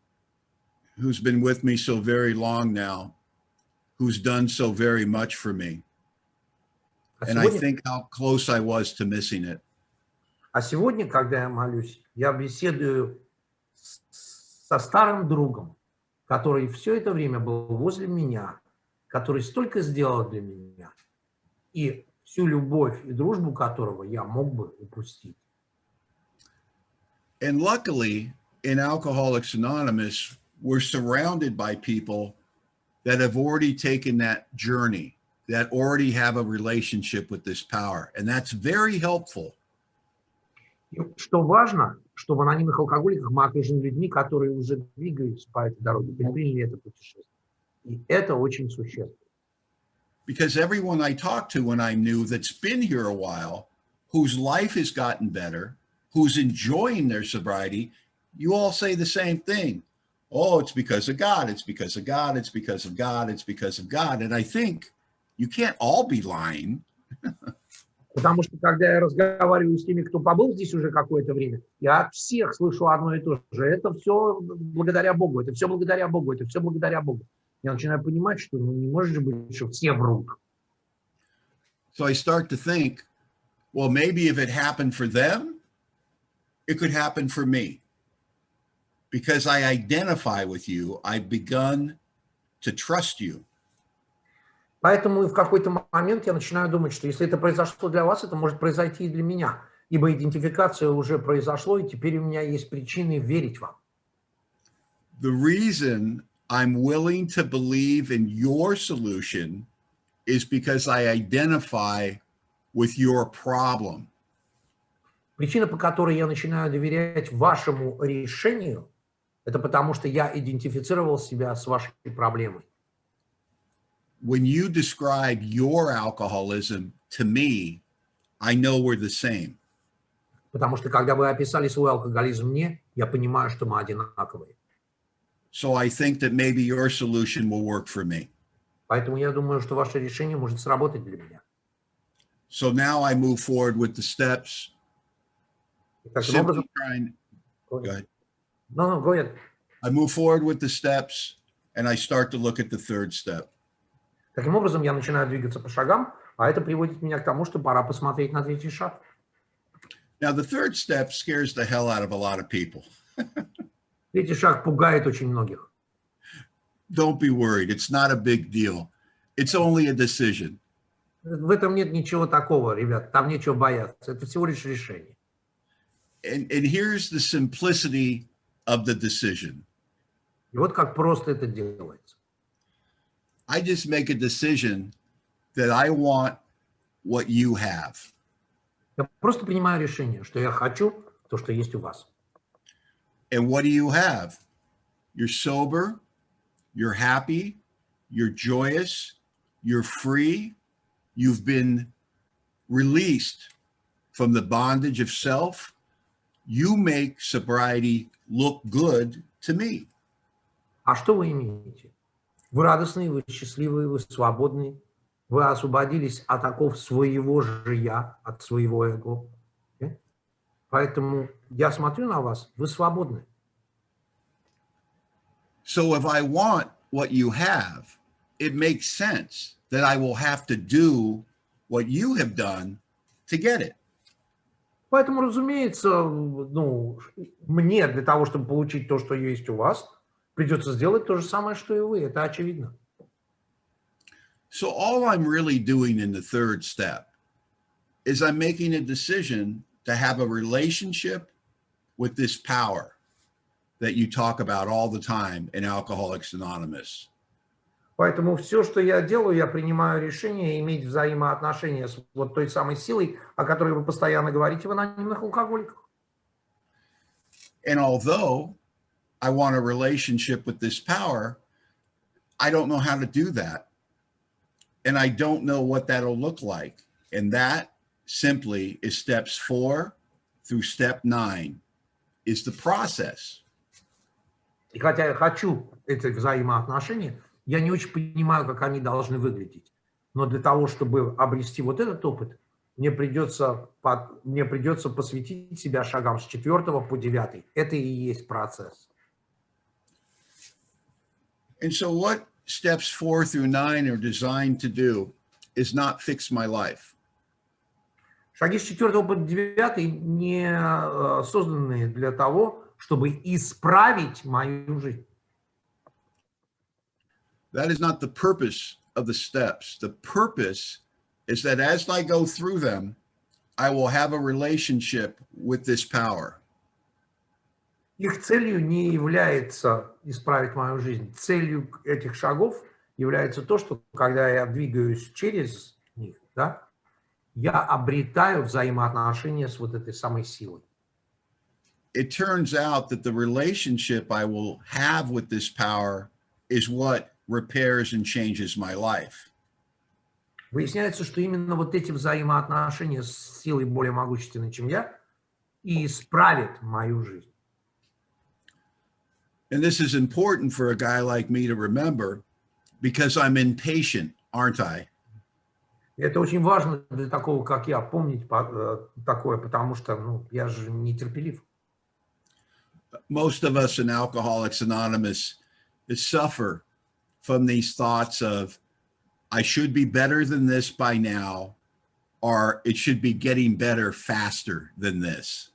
who's been with me so very long now, who's done so very much for me. And I think how close I was to missing it. А сегодня, когда я молюсь, я беседую со старым другом, который все это время был возле меня, который столько сделал для меня, и всю любовь и дружбу которого я мог бы упустить. And luckily, in Alcoholics Anonymous, we're surrounded by people that have already taken that journey, that already have a relationship with this power. And that's very helpful. И что важно, что в анонимных алкоголиках мы окружены людьми, которые уже двигаются по этой дороге, предприняли это путешествие. И это очень существенно. Because everyone I talked to when I'm new that's been here a while, whose life has gotten better, who's enjoying their sobriety, you all say the same thing. Oh, it's because of God, it's because of God, it's because of God, it's because of God. And I think you can't all be lying. Потому что, когда я разговариваю с теми, кто побыл здесь уже какое-то время, я от всех слышу одно и то же. Это все благодаря Богу, это все благодаря Богу, это все благодаря Богу. Я начинаю понимать, что не может же быть, что все врут. So I start to think, well, maybe if it happened for them, it could happen for me. Because I identify with you, I've begun to trust you. Поэтому в какой-то момент я начинаю думать, что если это произошло для вас, это может произойти и для меня. Ибо идентификация уже произошло, и теперь у меня есть причины верить вам. The reason I'm willing to believe in your solution is because I identify with your problem. Причина, по которой я начинаю доверять вашему решению, это потому что я идентифицировал себя с вашей проблемой. When you describe your alcoholism to me, I know we're the same. Потому что когда вы описали свой алкоголизм мне, я понимаю, что мы одинаковые. So I think that maybe your solution will work for me. Поэтому я думаю, что ваше решение может сработать для меня. So now I move forward with the steps. Таким образом, Go ahead. no, go ahead. I move forward with the steps and I start to look at the third step. Таким образом, я начинаю двигаться по шагам, а это приводит меня к тому, что пора посмотреть на третий шаг. Now, the third step scares the hell out of a lot of people. Третий шаг пугает очень многих. Don't be worried. It's not a big deal. It's only a decision. В этом нет ничего такого, ребят, там нечего бояться. Это всего лишь решение. And here's the simplicity of the decision. И вот как просто это делается. I just make a decision that I want what you have. Я просто принимаю решение, что я хочу то, что есть у вас. And what do you have? You're sober, you're happy, you're joyous, you're free, you've been released from the bondage of self. You make sobriety look good to me. А что вы имеете? Вы радостные, вы счастливые, вы свободные. Вы освободились от оков своего же я, от своего эго. Поэтому я смотрю на вас, вы свободны. So if I want what you have, it makes sense that I will have to do what you have done to get it. Поэтому, разумеется, ну, мне для того, чтобы получить то, что есть у вас, придется сделать то же самое, что и вы. Это очевидно. So all I'm really doing in the third step is I'm making a decision to have a relationship with this power that you talk about all the time in Alcoholics Anonymous. Поэтому все, что я делаю, я принимаю решение иметь взаимоотношения с вот той самой силой, о которой вы постоянно говорите в анонимных алкоголиках. And although I want a relationship with this power, I don't know how to do that. And I don't know what that'll look like. And that simply is steps 4 through step 9 is the process. И хотя я хочу эти взаимоотношения, я не очень понимаю, как они должны выглядеть. Но для того, чтобы обрести вот этот опыт, мне придется посвятить себя шагам с 4 по 9. Это и есть процесс. And so what steps 4 through 9 are designed to do is not fix my life. Шаги с 4 по 9 не созданы для того, чтобы исправить мою жизнь. That is not the purpose of the steps. The purpose is that as I go through them, I will have a relationship with this power. Их целью не является исправить мою жизнь. Целью этих шагов является то, что когда я двигаюсь через них, да, я обретаю взаимоотношения с вот этой самой силой. It turns out that the relationship I will have with this power is what repairs and changes my life. Выясняется, что именно вот эти взаимоотношения с силой более могущественной, чем я, и исправят мою жизнь. And this is important for a guy like me to remember because I'm impatient, aren't I? И это очень важно для такого, как я, помнить такое, потому что, ну, я же нетерпелив. Most of us in Alcoholics Anonymous suffer from these thoughts of, I should be better than this by now, or it should be getting better faster than this.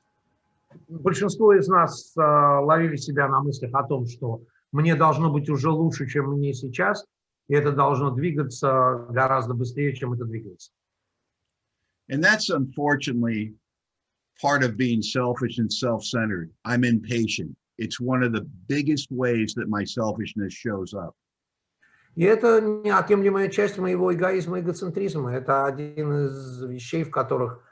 Большинство из нас ловили себя на мыслях о том, что мне должно быть уже лучше, чем мне сейчас, и это должно двигаться гораздо быстрее, чем это двигается. And that's unfortunately part of being selfish and self-centered. I'm impatient. It's one of the biggest ways that my selfishness shows up. И это неотъемлемая часть моего эгоизма и эгоцентризма. Это один из вещей, в которых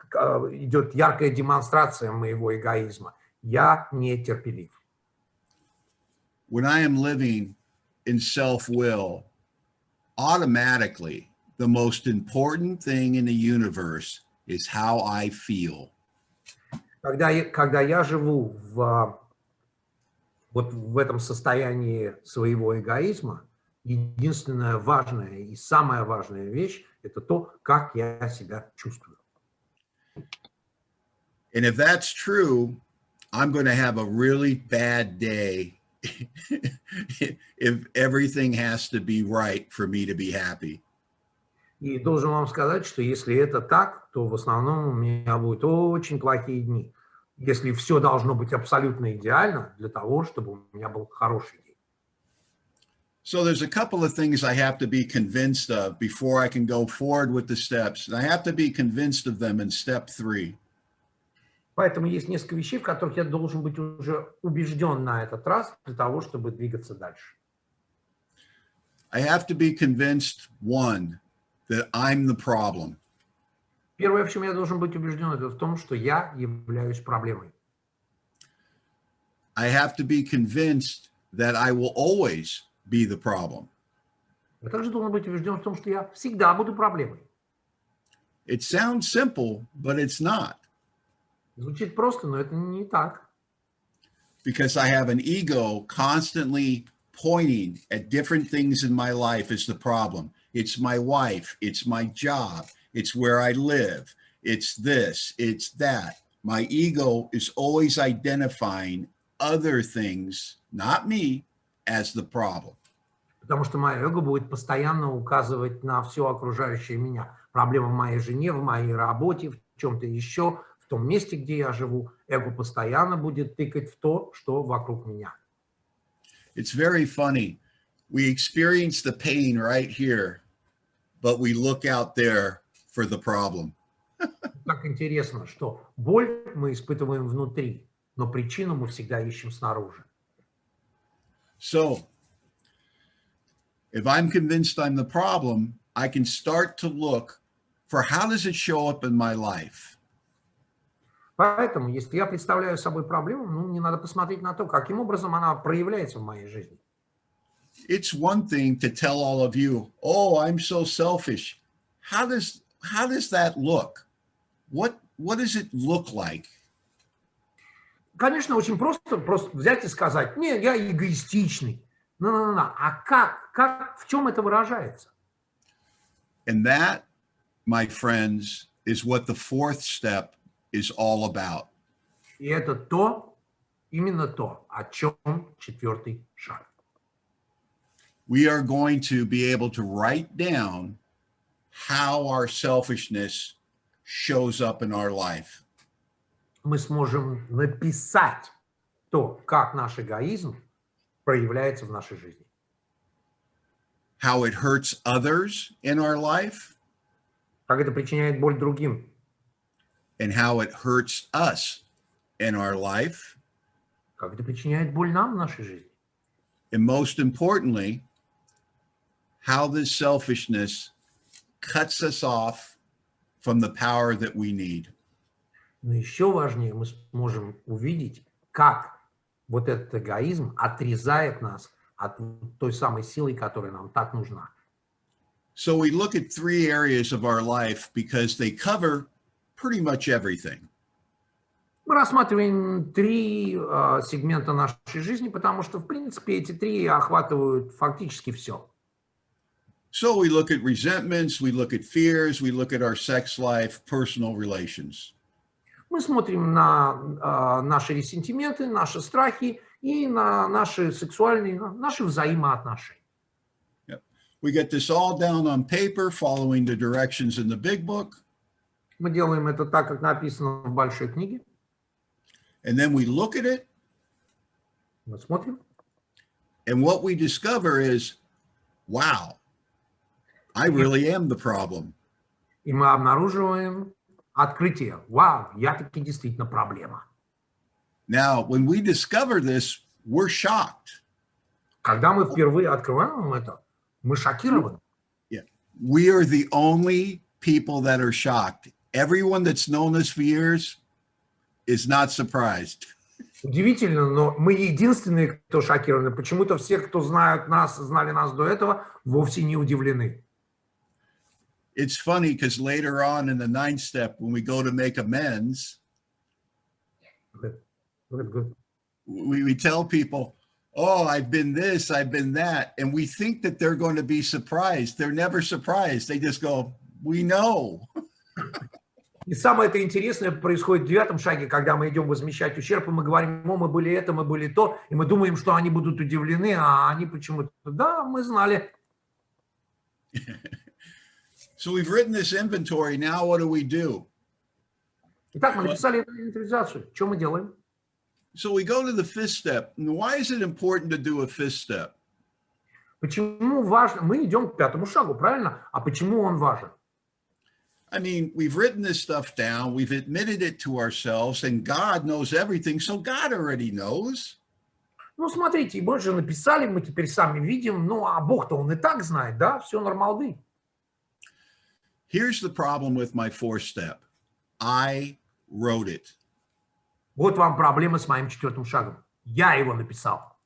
идет яркая демонстрация моего эгоизма. Я нетерпелив. When I am living in self-will, automatically the most important thing in the universe is how I feel. Когда я живу вот в этом состоянии своего эгоизма, единственная важная и самая важная вещь – это то, как я себя чувствую. And if that's true, I'm going to have a really bad day if everything has to be right for me to be happy. И должен вам сказать, что если это так, то в основном у меня будут очень плохие дни. Если все должно быть абсолютно идеально для того, чтобы у меня был хороший день. So there's a couple of things I have to be convinced of before I can go forward with the steps. And I have to be convinced of them in step 3. Поэтому есть несколько вещей, в которых я должен быть уже убежден на этот раз для того, чтобы двигаться дальше. I have to be convinced, one, that I'm the problem. Первое, в чем я должен быть убежден, это в том, что я являюсь проблемой. I have to be convinced that I will always be the problem. Я также должен быть убежден в том, что я всегда буду проблемой. It sounds simple, but it's not. Звучит просто, но это не так. Because I have an ego constantly pointing at different things in my life as the problem. It's my wife, it's my job, it's where I live, it's this, it's that. My ego is always identifying other things, not me, as the problem. Потому что мое эго будет постоянно указывать на все окружающее меня. Проблема в моей жене, в моей работе, в чем-то еще, в том месте, где я живу. Эго постоянно будет тыкать в то, что вокруг меня. It's very funny. We experience the pain right here, but we look out there for the problem. Так интересно, что боль мы испытываем внутри, но причину мы всегда ищем снаружи. So, if I'm convinced I'm the problem, I can start to look for how does it show up in my life? Поэтому, если я представляю собой проблему, мне надо посмотреть на то, каким образом она проявляется в моей жизни. It's one thing to tell all of you, oh, I'm so selfish. How does that look? What does it look like? Конечно, очень просто взять и сказать, нет, я эгоистичный. А как, в чем это выражается? And that, my friends, is what the 4th step is all about. И это именно то, о чем 4-й шаг. We are going to be able to write down how our selfishness shows up in our life. Мы сможем написать то, как наш эгоизм проявляется в нашей жизни. How it hurts others in our life. Как это причиняет боль другим. And how it hurts us in our life. Как это причиняет боль нам в нашей жизни. And most importantly, how this selfishness cuts us off from the power that we need. Но еще важнее, мы сможем увидеть, как вот этот эгоизм отрезает нас от той самой силы, которая нам так нужна. So we look at 3 areas of our life because they cover pretty much everything. Мы рассматриваем 3 сегмента нашей жизни, потому что, в принципе, эти 3 охватывают фактически все. So we look at resentments, we look at fears, we look at our sex life, personal relations. Мы смотрим на наши ресентименты, наши страхи и на наши сексуальные, наши взаимоотношения. Yep. We get this all down on paper, following the directions in the big book. Мы делаем это так, как написано в большой книге. And then we look at it. Мы смотрим. And what we discover is, wow, I really am the problem. И мы обнаруживаем открытие. Вау, я таки действительно проблема. Now, when we discover this, we're shocked. Когда мы впервые открываем это, мы шокированы. Yeah. We are the only people that are shocked. Everyone that's known us for years is not surprised. Удивительно, но мы единственные, кто шокированы. Почему-то все, кто знают нас, знали нас до этого, вовсе не удивлены. It's funny because later on in the 9th step, when we go to make amends, we tell people, oh, I've been this, I've been that. And we think that they're going to be surprised. They're never surprised. They just go, we know. И самое это интересное происходит в 9-м шаге, когда мы идем возмещать ущерб, и мы говорим, о, мы были это, мы были то, и мы думаем, что они будут удивлены, а они почему-то, да, мы знали. So we've written this inventory. Now what do? Итак, мы написали эту инвентаризацию. Что мы делаем? So we go to the fifth step. And why is it important to do a fifth step? Почему важно? Мы идем к 5-му шагу, правильно? А почему он важен? I mean, we've written this stuff down, we've admitted it to ourselves, and God knows everything, so God already knows. Ну, смотрите, мы же написали, мы теперь сами видим, ну, а Бог-то он и так знает, да? Все нормалды. Here's the problem with my fourth step. I wrote it. Вот вам проблема с моим 4-м шагом. Я его написал.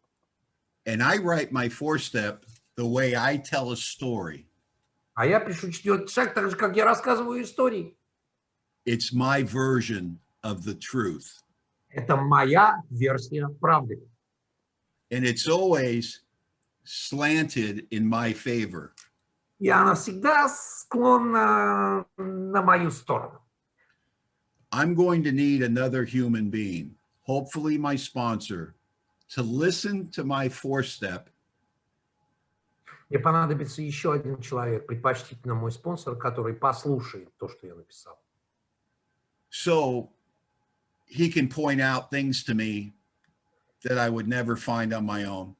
And I write my fourth step the way I tell a story. А я пишу 4-й шаг так же, как я рассказываю истории. It's my version of the truth. Это моя версия правды. And it's always slanted in my favor. И она всегда склонна на мою сторону. I'm going to need another human being, hopefully my sponsor, to listen to my fourth step. Мне понадобится еще один человек, предпочтительно мой спонсор, который послушает то, что я написал. So he can point out things to me that I would never find on my own.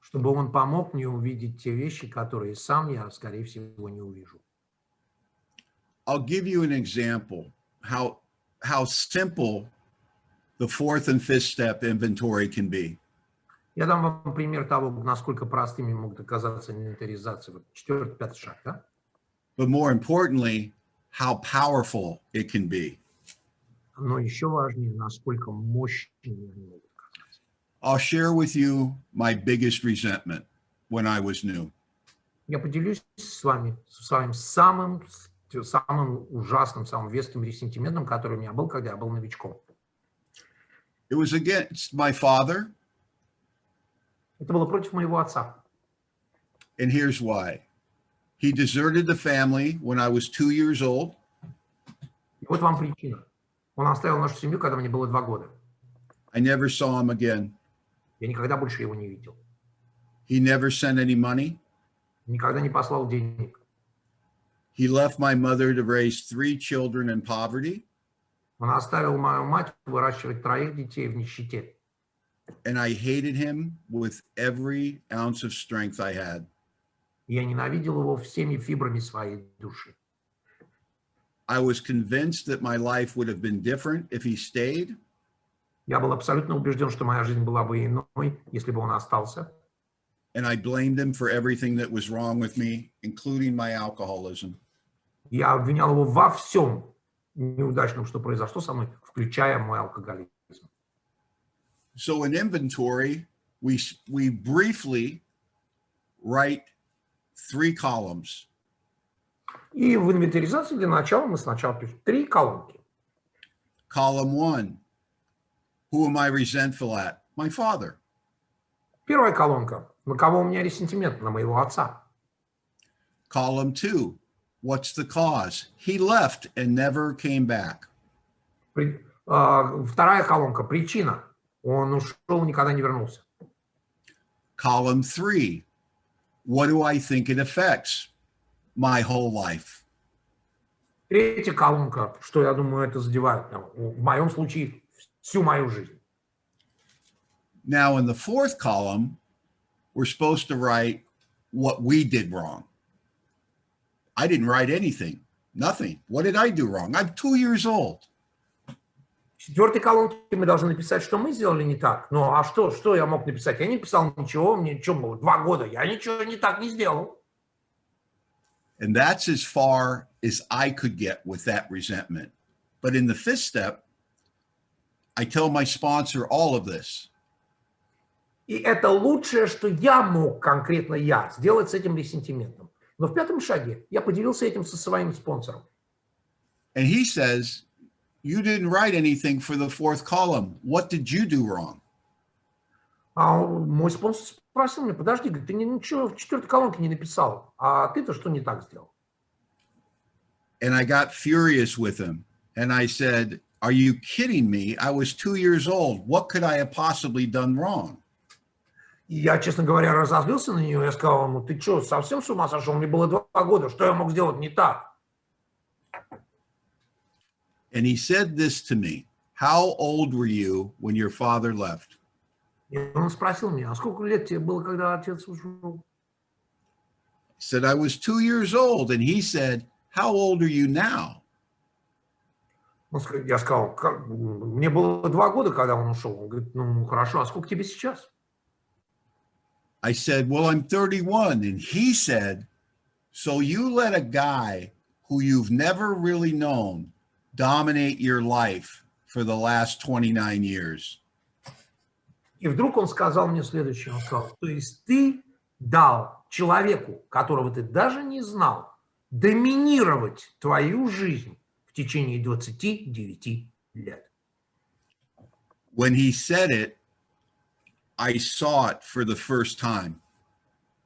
Чтобы он помог мне увидеть те вещи, которые сам я, скорее всего, не увижу. I'll give you an example how simple the fourth and fifth step inventory can be. Я дам вам пример того, насколько простыми могут оказаться инвентаризации. Вот 4-й, 5-й шаг, да? But more importantly, how powerful it can be. Но еще важнее, насколько мощными они могут оказаться. I'll share with you my biggest resentment when I was new. Я поделюсь с вами своим самым ужасным, самым веским ресентиментом, который у меня был, когда я был новичком. It was against my father. Это было против моего отца. And here's why. He deserted the family when I was 2 years old. И вот вам причина. Он оставил нашу семью, когда мне было 2 года. I never saw him again. Я никогда больше его не видел. He never sent any money. Никогда не послал денег. He left my mother to raise 3 children in poverty. Он оставил мою мать выращивать 3 детей в нищете. And I hated him with every ounce of strength I had. Я ненавидел его всеми фибрами своей души. I was convinced that my life would have been different if he stayed. Я был абсолютно убежден, что моя жизнь была бы иной, если бы он остался. And I blamed him for everything that was wrong with me, including my alcoholism. Я обвинял его во всем неудачном, что произошло со мной, включая мой алкоголизм. So in inventory, we briefly write 3 columns. И в инвентаризации для начала мы сначала пишем 3 колонки. Column 1, who am I resentful at? My father. Первая колонка. На кого у меня ресентимент? На моего отца. Column 2, what's the cause? He left and never came back. Вторая колонка. Причина. Он ушел, никогда не вернулся. Column 3, what do I think it affects? My whole life. Третья колонка, что я думаю, это задевает, в моем случае, всю мою жизнь. Now in the fourth column, we're supposed to write what we did wrong. I didn't write anything, nothing. What did I do wrong? I'm 2 years old. В 4-й колонке мы должны написать, что мы сделали не так. Ну, а что я мог написать? Я не писал ничего, мне что было, 2 года, я ничего не так не сделал. And that's as far as I could get with that resentment. But in the fifth step, I tell my sponsor all of this. И это лучшее, что я мог, конкретно я, сделать с этим ресентиментом. Но в 5-м шаге я поделился этим со своим спонсором. And he says, you didn't write anything for the fourth column. What did you do wrong? А мой спонсор спросил меня, подожди, ты ничего в 4-й колонке не написал, а ты-то что не так сделал? And I got furious with him. And I said, "Are you kidding me? I was 2 years old. What could I have possibly done wrong?" И я, честно говоря, разозлился на нее. Я сказал, ну ты что, совсем с ума сошел? Мне было 2 года. Что я мог сделать не так? And he said this to me: "How old were you when your father left?" И он спросил меня, а сколько лет тебе было, когда отец ушел? I said, "I was 2 years old." And he said, "How old are you now?" Я сказал, мне было 2 года, когда он ушел. Он говорит, ну хорошо, а сколько тебе сейчас? I said, "Well, I'm 31." And he said, "So you let a guy who you've never really known dominate your life for the last 29 years?" И вдруг он сказал мне следующее. Он сказал, то есть ты дал человеку, которого ты даже не знал, доминировать твою жизнь в течение 29 лет. When he said it, I saw it for the first time.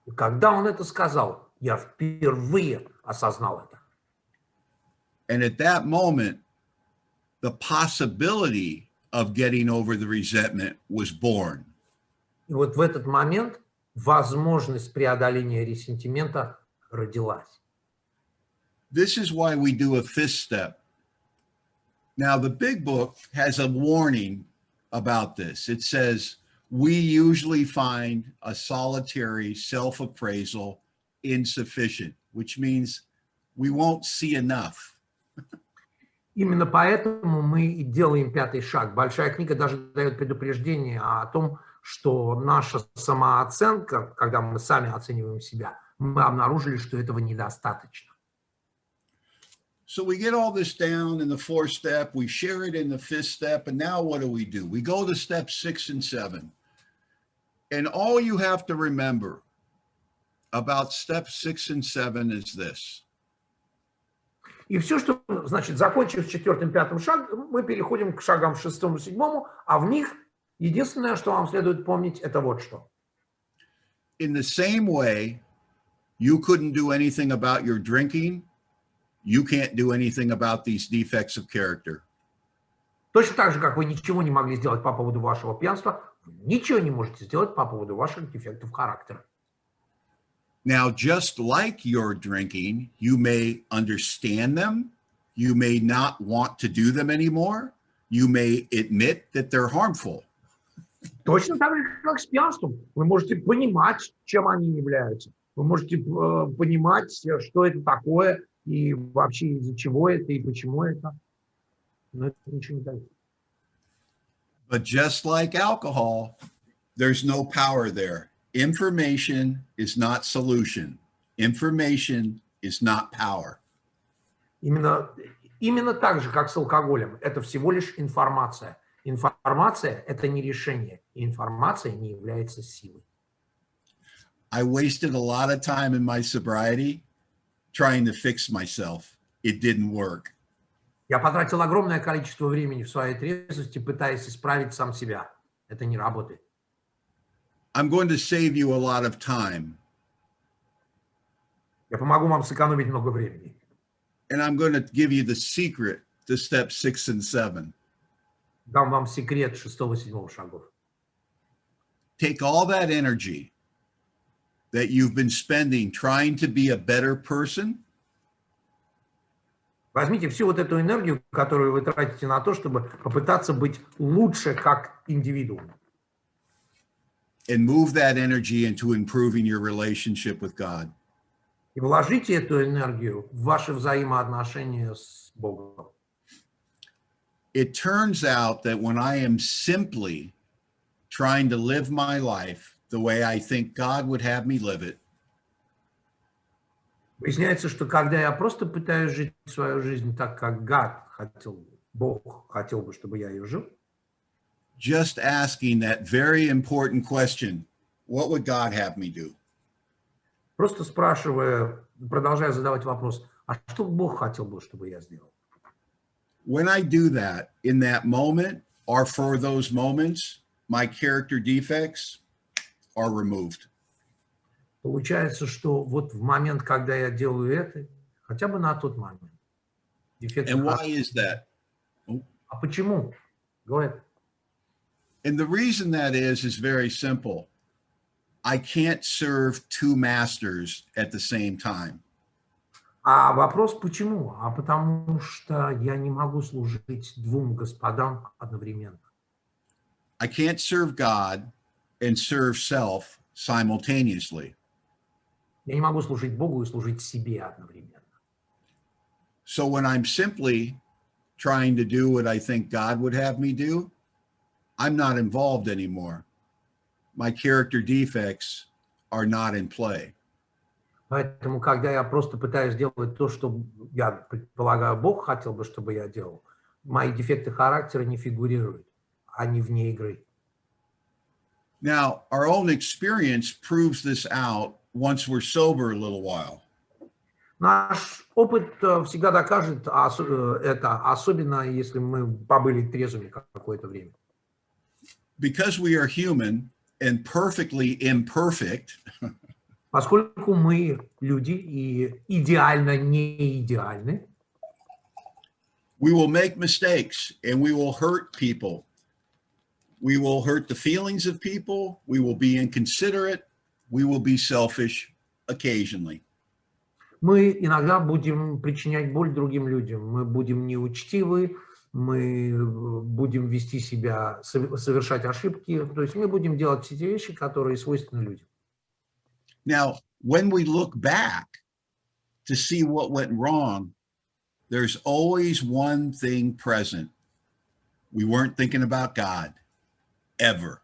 И когда он это сказал, я впервые осознал это. And at that moment, the possibility of getting over the resentment was born. И вот в этот момент возможность преодоления ресентимента родилась. This is why we do a fifth step. Now, the big book has a warning about this. It says, we usually find a solitary self-appraisal insufficient, which means we won't see enough. Именно поэтому мы и делаем 5-й шаг. Большая книга даже дает предупреждение о том, что наша самооценка, когда мы сами оцениваем себя, мы обнаружили, что этого недостаточно. So we get all this down in the 4th step, we share it in the 5th step, and now what do? We go to steps 6 and 7. And all you have to remember about step 6 and 7 is this. И все, что, значит, закончив с 4-м, 5-м шагом, мы переходим к шагам 6-му, 7-му, а в них единственное, что вам следует помнить, это вот что. In the same way, you couldn't do anything about your drinking, you can't do anything about these defects of character. Точно так же, как вы ничего не могли сделать по поводу вашего пьянства, вы ничего не можете сделать по поводу ваших дефектов характера. Now, just like your drinking, you may understand them, you may not want to do them anymore, you may admit that they're harmful. Точно так же, как с пьянством. Вы можете понимать, чем они являются. Вы можете понимать, что это такое, и вообще из-за чего это, и почему это. Но это ничего не дает. But just like alcohol, there's no power there. Information is not solution. Information is not power. Именно так же, как с алкоголем. Это всего лишь информация. Информация – это не решение. И информация не является силой. I wasted a lot of time in my sobriety trying to fix myself. It didn't work. Я потратил огромное количество времени в своей трезвости, пытаясь исправить сам себя. Это не работает. I'm going to save you a lot of time. Я помогу вам сэкономить много времени. And I'm going to give you the secret to step 6 and 7. Дам вам секрет 6-го, 7-го шагов. Take all that energy that you've been spending trying to be a better person. Возьмите всю вот эту энергию, которую вы тратите на то, чтобы попытаться быть лучше как индивидуум. And move that energy into improving your relationship with God. И вложите эту энергию в ваши взаимоотношения с Богом. It turns out that when I am simply trying to live my life the way I think God would have me live it, Выясняется, что когда я просто пытаюсь жить свою жизнь так, как Бог хотел бы, чтобы я ее жил, just asking that very important question, what would God have me do? просто спрашивая, продолжая задавать вопрос, а что Бог хотел бы, чтобы я сделал? When I do that, in that moment, or for those moments, my character defects are removed. Получается, что вот в момент, когда я делаю это, хотя бы на тот момент, Дефекты And why характера. is that? А почему? Говорят. And the reason that is very simple. I can't serve two masters at the same time. А вопрос почему? А потому что я не могу служить двум господам одновременно. I can't serve God and serve self simultaneously. Я не могу служить Богу и служить себе одновременно. So when I'm simply trying to do what I think God would have me do, I'm not involved anymore. My character defects are not in play. Поэтому, когда я просто пытаюсь делать то, что я предполагаю, Бог хотел бы, чтобы я делал, мои дефекты характера не фигурируют, они вне игры. Now, our own experience proves this out once we're sober a little while. Наш опыт всегда докажет это, особенно если мы побыли трезвыми какое-то время. Because we are human and perfectly imperfect, Поскольку мы люди и идеально не идеальны, we will make mistakes and we will hurt people. We will hurt the feelings of people. We will be inconsiderate. We will be selfish occasionally. мы иногда будем причинять боль другим людям, мы будем неучтивы, мы будем вести себя, совершать ошибки, то есть мы будем делать все те вещи, которые свойственны людям. Now, when we look back to see what went wrong, there's always one thing present. We weren't thinking about God, ever.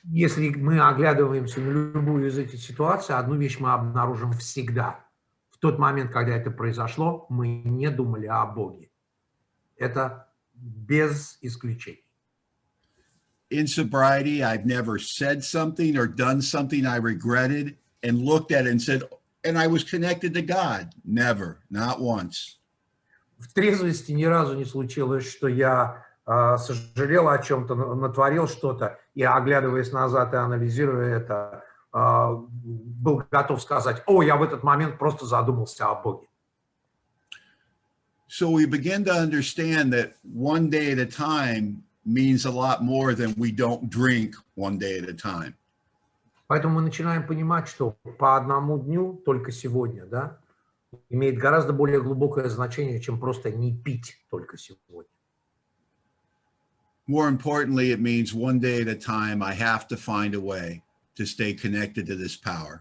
Если мы оглядываемся на любую из этих ситуаций, одну вещь мы обнаружим всегда. В тот момент, когда это произошло, мы не думали о Боге. Это без исключений. In sobriety, I've never said something or done something I regretted and looked at it and said, and I was connected to God. Never, not once. В трезвости ни разу не случилось, что я сожалел о чем-то, натворил что-то, и, оглядываясь назад и анализируя это, был готов сказать: «О, я в этот момент просто задумался о Боге». So we begin to understand that one day at a time means a lot more than we don't drink one day at a time. Поэтому мы начинаем понимать, что по одному дню, только сегодня, да, имеет гораздо более глубокое значение, чем просто не пить только сегодня. More importantly, it means one day at a time, I have to find a way to stay connected to this power.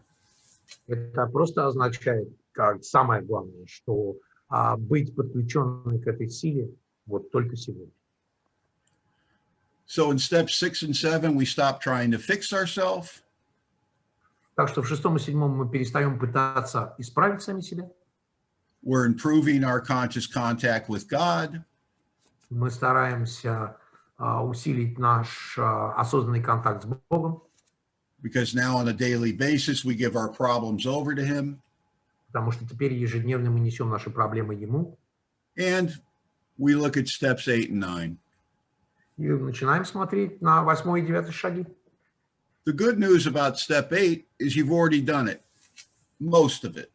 Это просто означает, как самое главное, что быть подключенным к этой силе вот только сегодня. So in steps 6 and 7, we stop trying to fix ourselves. Так что в 6 и 7 мы перестаем пытаться исправить сами себя. We're improving our conscious contact with God. Мы стараемся усилить наш осознанный контакт с Богом. Because now on a daily basis, we give our problems over to Him. Потому что теперь ежедневно мы несем наши проблемы Ему. And we look at steps 8 and 9. И начинаем смотреть на 8 и 9 шаги. The good news about step 8 is you've already done it, most of it.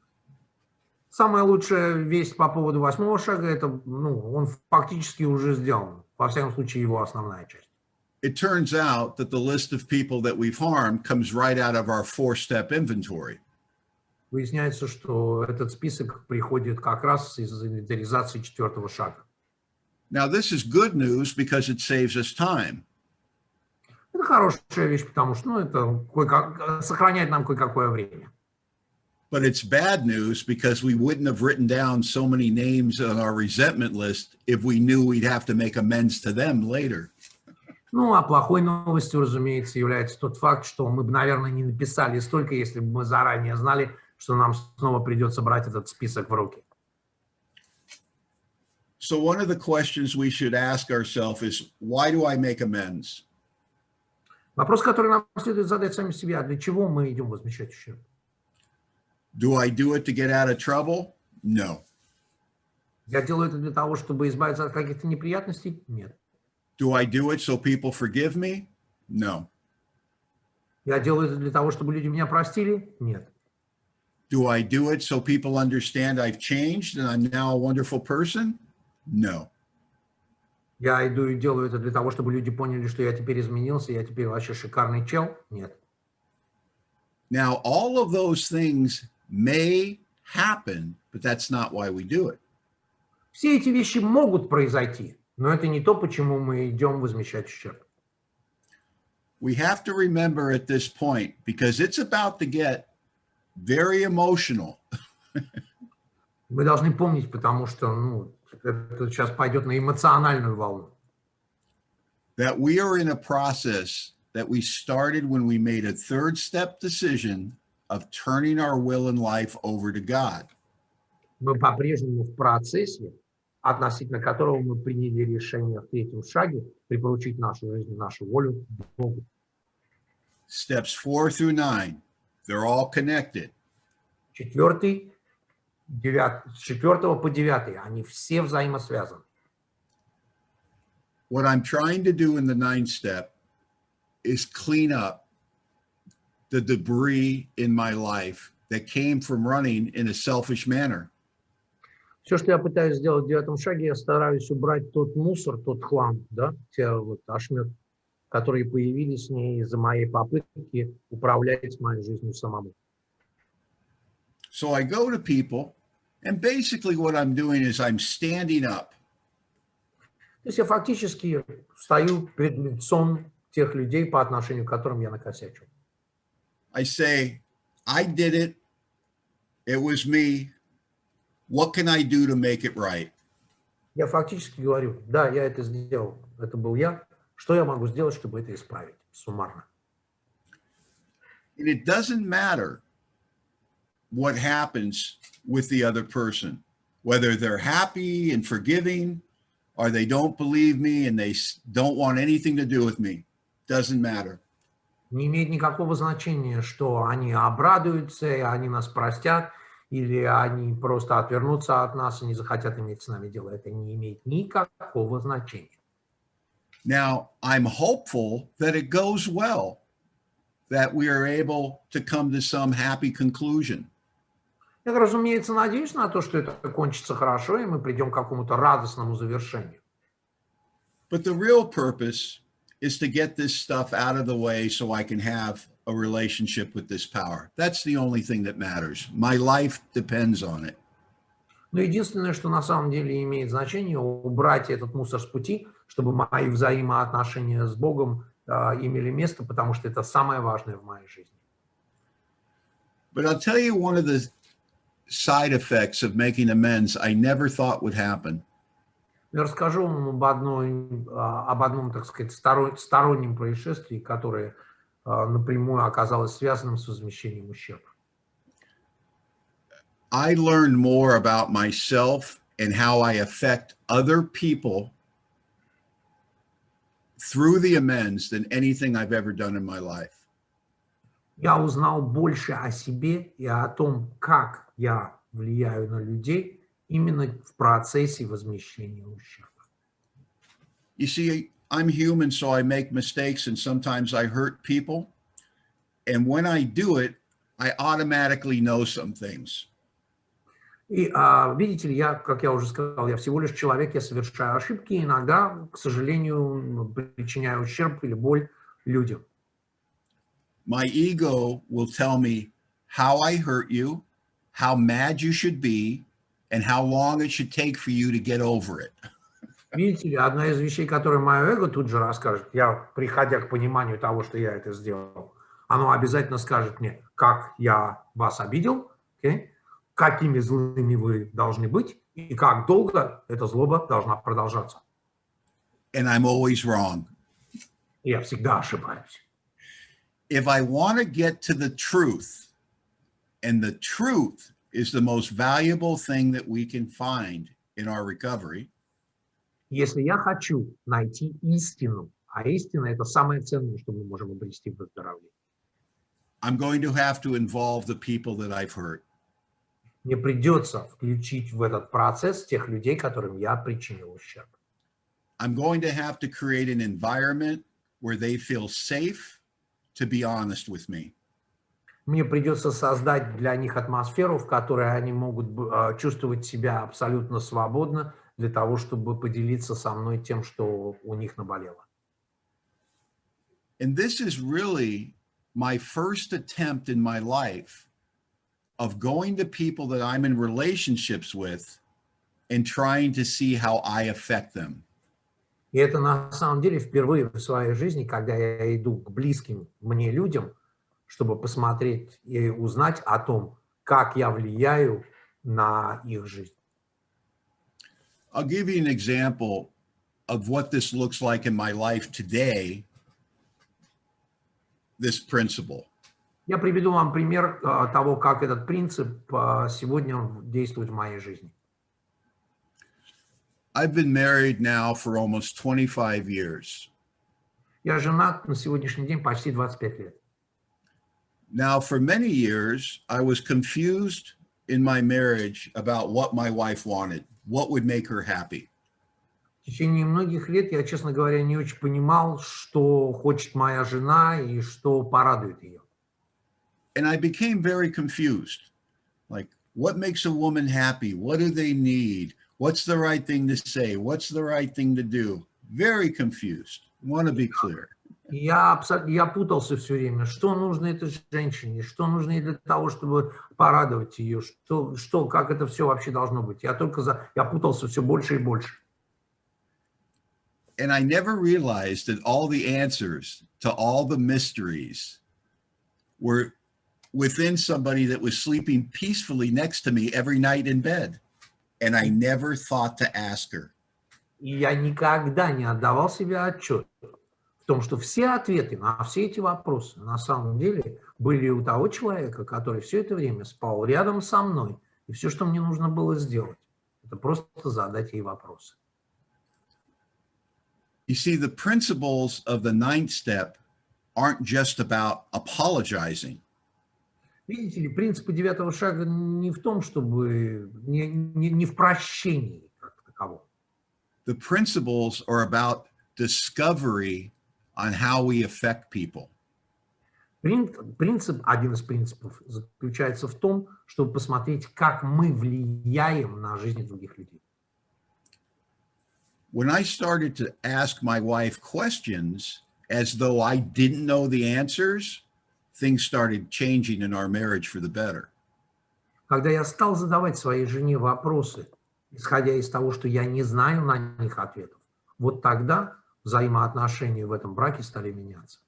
Самая лучшая весть по поводу 8 шага, это, он фактически уже сделан. Во всяком случае, его основная часть. It turns out that the list of people that we've harmed comes right out of our 4-step inventory. Выясняется, что этот список приходит как раз из инвентаризации 4 шага. Now, this is good news because it saves us time. Это хорошая вещь, потому что это сохраняет нам кое-какое время. But it's bad news because we wouldn't have written down so many names on our resentment list if we knew we'd have to make amends to them later. А плохой новостью, разумеется, является тот факт, что мы бы, наверное, не написали столько, если бы мы заранее знали, что нам снова придется брать этот список в руки. So one of the questions we should ask ourselves is, why do I make amends? Вопрос, который нам следует задать сами себе: а для чего мы идем возмещать ущерб? Do I do it to get out of trouble? No. Я делаю это для того, чтобы избавиться от каких-то неприятностей? Нет. Do I do it so people forgive me? No. Я делаю это для того, чтобы люди меня простили? Нет. Do I do it so people understand I've changed and I'm now a wonderful person? No. Я иду и делаю это для того, чтобы люди поняли, что я теперь изменился, я теперь вообще шикарный чел? Нет. Now, all of those things may happen, but that's not why we do it. Все эти вещи могут произойти, но это не то, почему мы идем возмещать ущерб. We have to remember at this point, because it's about to get very emotional. Мы должны помнить, потому что это сейчас пойдет на эмоциональную волну. That we are in a process that we started when we made a third step decision of turning our will and life over to God. Мы по-прежнему в процессе, относительно которого мы приняли решение в третьем шаге припоручить нашу жизнь, нашу волю Богу. Steps 4 through 9, they're all connected. С 4 по 9, они все взаимосвязаны. What I'm trying to do in the 9th step is clean up the debris in my life that came from running in a selfish manner. Все, что я пытаюсь сделать в 9 шаге, я стараюсь убрать тот мусор, тот хлам, да, те ошметки, которые появились с ней из-за моей попытки управлять моей жизнью самому. So I go to people, and basically what I'm doing is I'm standing up. То есть я фактически стою перед лицом тех людей, по отношению к которым я накосячил. I say, I did it. It was me. What can I do to make it right? Я фактически говорю, да, я это сделал, это был я. Что я могу сделать, чтобы это исправить суммарно? And it doesn't matter what happens with the other person, whether they're happy and forgiving, or they don't believe me and they don't want anything to do with me. Doesn't matter. Не имеет никакого значения, что они обрадуются, и они нас простят, или они просто отвернутся от нас и не захотят иметь с нами дело. Это не имеет никакого значения. Now, I'm hopeful that it goes well, that we are able to come to some happy conclusion. Я, разумеется, надеюсь на то, что это кончится хорошо, и мы придем к какому-то радостному завершению. But the real purpose is to get this stuff out of the way so I can have a relationship with this power. That's the only thing that matters. My life depends on it. Но единственное, что на самом деле имеет значение, убрать этот мусор с пути, чтобы мои взаимоотношения с Богом имели место, потому что это самое важное в моей жизни. But I'll tell you one of the side effects of making amends I never thought would happen. Я расскажу вам об одном, так сказать, стороннем происшествии, которое напрямую оказалось связанным с возмещением ущерба. I learned more about myself and how I affect other people through the amends than anything I've ever done in my life. Я узнал больше о себе и о том, как я влияю на людей именно в процессе возмещения ущерба. You see, I'm human, so I make mistakes, and sometimes I hurt people. And when I do it, I automatically know some things. И видите ли, как я уже сказал, я всего лишь человек, я совершаю ошибки, и иногда, к сожалению, причиняю ущерб или боль людям. My ego will tell me how I hurt you, how mad you should be, and how long it should take for you to get over it. Видите ли, одна из вещей, которую мое эго тут же расскажет, я, приходя к пониманию того, что я это сделал, оно обязательно скажет мне, как я вас обидел, okay? Какими злыми вы должны быть, и как долго эта злоба должна продолжаться. And I'm always wrong. И я всегда ошибаюсь. If I want to get to the truth, and the truth is the most valuable thing that we can find in our recovery. Если я хочу найти истину, а истина – это самое ценное, что мы можем обрести в выздоровлении. I'm going to have to involve the people that I've hurt. Мне придется включить в этот процесс тех людей, которым я причинил ущерб. I'm going to have to create an environment where they feel safe to be honest with me. Мне придется создать для них атмосферу, в которой они могут чувствовать себя абсолютно свободно для того, чтобы поделиться со мной тем, что у них наболело. And this is really my first attempt in my life of going to people that I'm in relationships with and trying to see how I affect them. И это на самом деле впервые в своей жизни, когда я иду к близким мне людям, чтобы посмотреть и узнать о том, как я влияю на их жизнь. I'll give you an example of what this looks like in my life today, this principle. Я приведу вам пример того, как этот принцип сегодня действует в моей жизни. I've been married now for almost 25 years. Я женат на сегодняшний день почти 25 лет. Now, for many years, I was confused in my marriage about what my wife wanted, what would make her happy. В течение многих лет я, честно говоря, не очень понимал, что хочет моя жена и что порадует ее. And I became very confused. Like, what makes a woman happy? What do they need? What's the right thing to say? What's the right thing to do? Very confused. Want to be clear. Я путался все время, что нужно этой женщине, что нужно ей для того, чтобы порадовать ее, как это все вообще должно быть. Я путался все больше и больше. And I never realized that all the answers to all the mysteries were within somebody that was sleeping peacefully next to me every night in bed. And I never thought to ask her. И я никогда не отдавал себе отчет в том, что все ответы на все эти вопросы на самом деле были у того человека, который все это время спал рядом со мной. И все, что мне нужно было сделать, это просто задать ей вопросы. You see, the principles of the ninth step aren't just about apologizing. Видите ли, принципы 9-го шага не в том, чтобы не в прощении как таковом. The principles are about discovery on how we affect people. Один из принципов заключается в том, чтобы посмотреть, как мы влияем на жизнь других людей. When I started to ask my wife questions as though I didn't know the answers, things started changing in our marriage for the better. Когда я стал задавать своей жене вопросы, исходя из того, что я не знаю на них ответов, вот тогда взаимоотношения в этом браке стали меняться.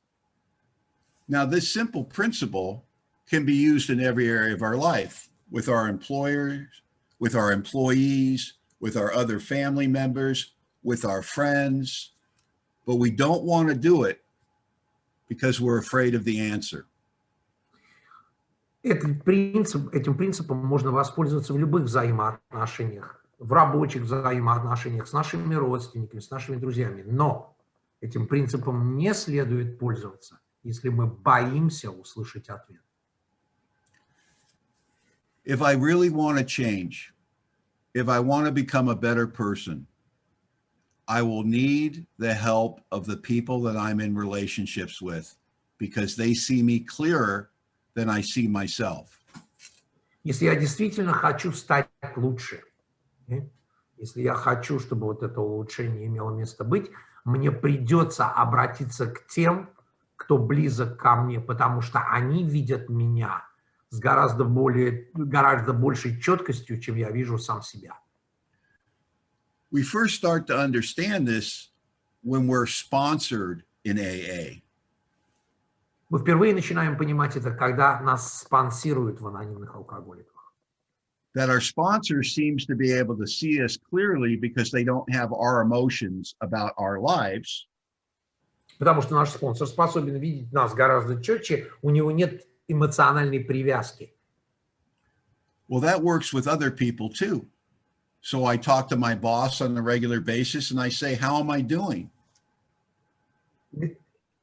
Now, this simple principle can be used in every area of our life, with our employers, with our employees, with our other family members, with our friends, but we don't want to do it because we're afraid of the answer. Этим принципом можно воспользоваться в любых взаимоотношениях, в рабочих взаимоотношениях с нашими родственниками, с нашими друзьями. Но этим принципом не следует пользоваться, если мы боимся услышать ответ. If I really want to change, if I want to become a better person, I will need the help of the people that I'm in relationships with because they see me clearer than I see myself. Если я действительно хочу стать лучше, если я хочу, чтобы вот это улучшение имело место быть, мне придется обратиться к тем, кто близок ко мне, потому что они видят меня с гораздо большей четкостью, чем я вижу сам себя. We first start to understand this when we're sponsored in AA. Мы впервые начинаем понимать это, когда нас спонсируют в анонимных алкоголиках. That our sponsor seems to be able to see us clearly because they don't have our emotions about our lives. Потому что наш спонсор способен видеть нас гораздо четче, у него нет эмоциональной привязки. Well, that works with other people too. So I talk to my boss on a regular basis and I say, how am I doing?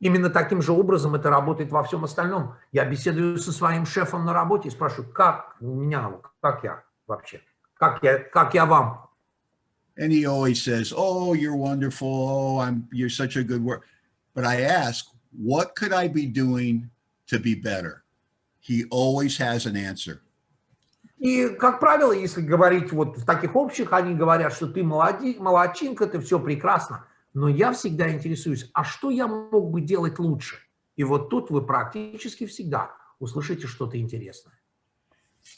Именно таким же образом это работает во всем остальном. Я беседую со своим шефом на работе и спрашиваю, как у меня, как я вообще, как я вам? And he always says, oh, you're wonderful. Oh, you're such a good worker. But I ask, what could I be doing to be better? he always has an answer. И, как правило, если говорить вот в таких общих, они говорят, что ты молодчинка, ты все прекрасно. Но я всегда интересуюсь, а что я мог бы делать лучше? И вот тут вы практически всегда услышите что-то интересное.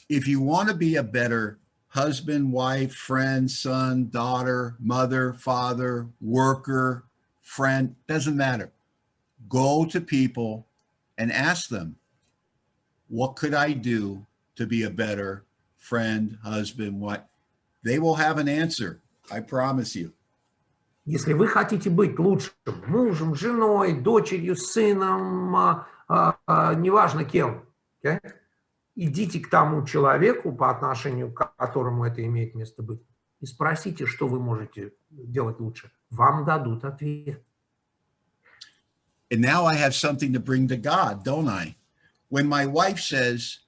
If you want to be a better husband, wife, friend, son, daughter, mother, father, worker, friend, doesn't matter. Go to people and ask them, what could I do to be a better friend, husband, wife? They will have an answer, I promise you. Если вы хотите быть лучшим мужем, женой, дочерью, сыном, неважно кем, okay? Идите к тому человеку, по отношению к которому это имеет место быть, и спросите, что вы можете делать лучше. Вам дадут ответ. And now I have something to bring to God, don't I? When my wife says,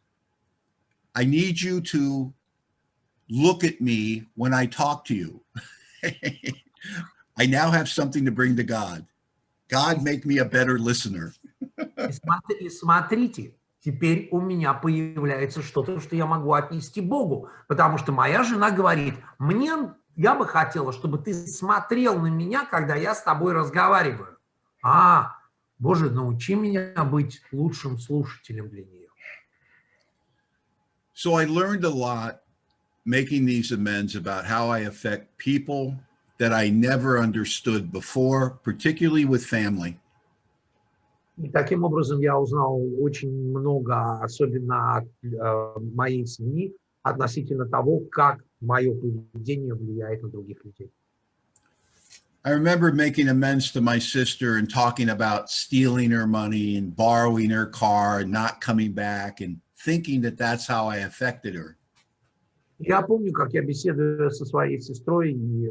I need you to look at me when I talk to you, I now have something to bring to God. God, make me a better listener. И смотрите, теперь у меня появляется что-то, что я могу отнести Богу, потому что моя жена говорит, я бы хотела, чтобы ты смотрел на меня, когда я с тобой разговариваю. Боже, научи меня быть лучшим слушателем для нее. So I learned a lot making these amends about how I affect people that I never understood before, particularly with family. И таким образом я узнал очень много, особенно от моей семьи, относительно того, как мое поведение влияет на других людей. I remember making amends to my sister and talking about stealing her money and borrowing her car and not coming back and thinking that that's how I affected her. Я помню, как я беседую со своей сестрой и,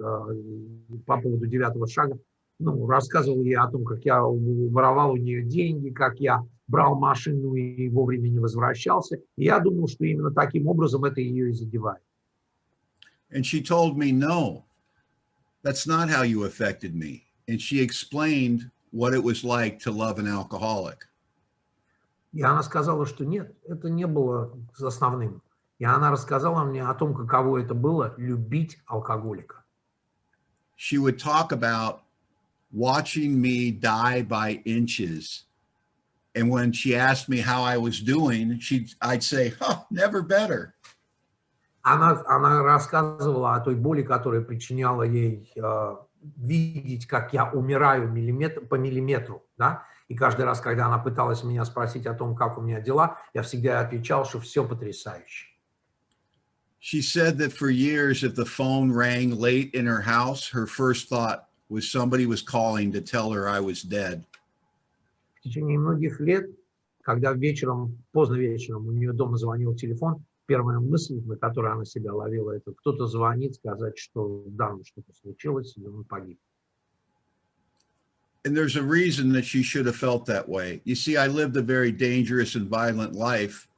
по поводу 9-го шага, рассказывал ей о том, как я воровал у нее деньги, как я брал машину и вовремя не возвращался. И я думал, что именно таким образом это ее и задевает. And she told me, no, that's not how you affected me. And she explained what it was like to love an alcoholic. И она сказала, что нет, это не было основным. И она рассказала мне о том, каково это было любить алкоголика. She would talk about watching me die by inches. And when she asked me how I was doing, I'd say, never better. Она рассказывала о той боли, которая причиняла ей видеть, как я умираю по миллиметру. Да? И каждый раз, когда она пыталась меня спросить о том, как у меня дела, я всегда отвечал, что все потрясающе. She said that for years, if the phone rang late in her house, her first thought was somebody was calling to tell her I was dead. В течение многих лет, когда поздно вечером у нее дома звонил телефон, первая мысль, на которой она себя ловила, это кто-то звонит, сказать, что Дану что-то случилось, и он погиб. And there's a reason that she should have felt that way. You see, I lived a very dangerous and violent life,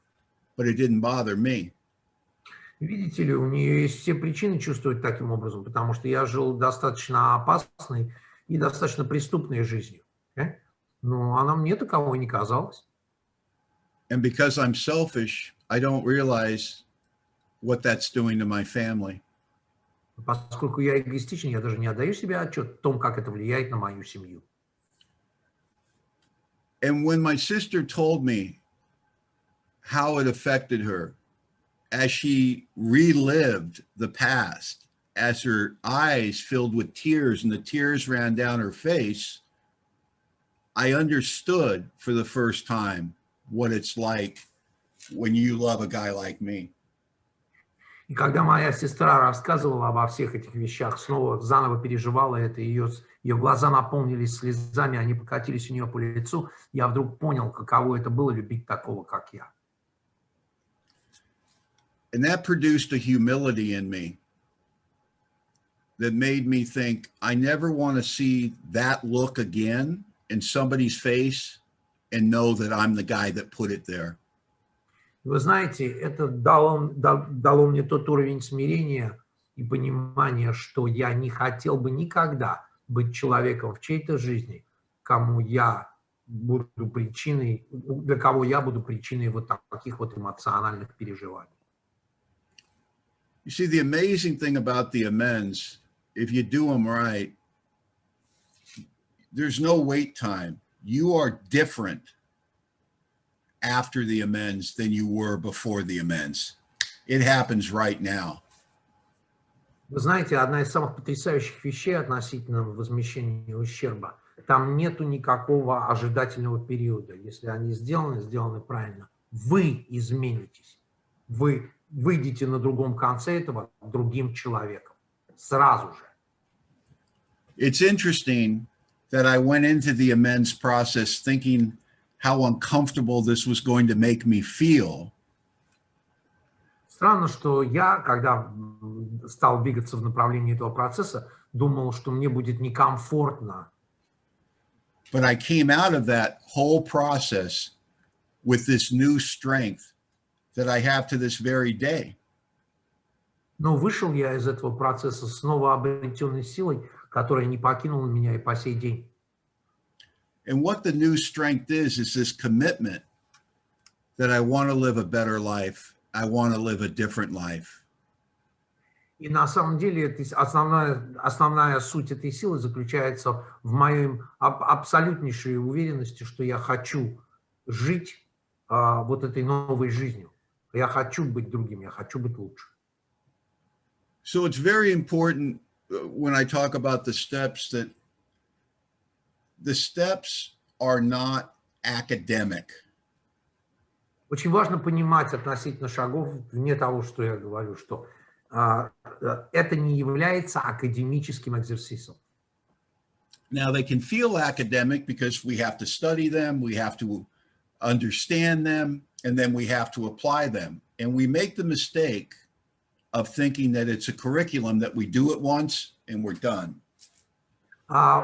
but it didn't bother me. Видите ли, у нее есть все причины чувствовать таким образом, потому что я жил достаточно опасной и достаточно преступной жизнью. Но она мне таковой не казалась. And because I'm selfish, I don't realize what that's doing to my family. Поскольку я эгоистичен, я даже не отдаю себе отчет о том, как это влияет на мою семью. And when my sister told me how it affected her, as she relived the past, as her eyes filled with tears and the tears ran down her face, I understood for the first time what it's like when you love a guy like me. И когда моя сестра рассказывала обо всех этих вещах, снова заново переживала это, ее глаза наполнились слезами, они покатились у нее по лицу, я вдруг понял, каково это было любить такого, как я. And that produced a humility in me that made me think, I never want to see that look again in somebody's face and know that I'm the guy that put it there. Вы знаете, это дало мне тот уровень смирения и понимания, что я не хотел бы никогда быть человеком в чьей-то жизни, кому я буду причиной, для кого я буду причиной вот таких вот эмоциональных переживаний. You see, the amazing thing about the amends, if you do them right, there's no wait time. You are different after the amends than you were before the amends. It happens right now. Вы знаете, одна из самых потрясающих вещей относительно возмещения ущерба, там нету никакого ожидательного периода. Если они сделаны правильно, вы изменитесь. Вы выйдете на другом конце этого другим человеком. Сразу же. It's interesting that I went into the amends process thinking how uncomfortable this was going to make me feel. Странно, что я, когда стал двигаться в направлении этого процесса, думал, что мне будет некомфортно. But I came out of that whole process with this new strength that I have to this very day. Но вышел я из этого процесса с новообретенной силой, которая не покинула меня и по сей день. And what the new strength is this commitment that I want to live a better life. I want to live a different life. И на самом деле основная суть этой силы заключается в моей абсолютнейшей уверенности, что я хочу жить вот этой новой жизнью. Я хочу быть другим, я хочу быть лучше. So it's very important when I talk about the steps that the steps are not academic. Очень важно понимать относительно шагов, вне того, что я говорю, что это не является академическим экзерсисом. Now they can feel academic because we have to study them, we have to understand them, and then we have to apply them. And we make the mistake of thinking that it's a curriculum that we do it once and we're done.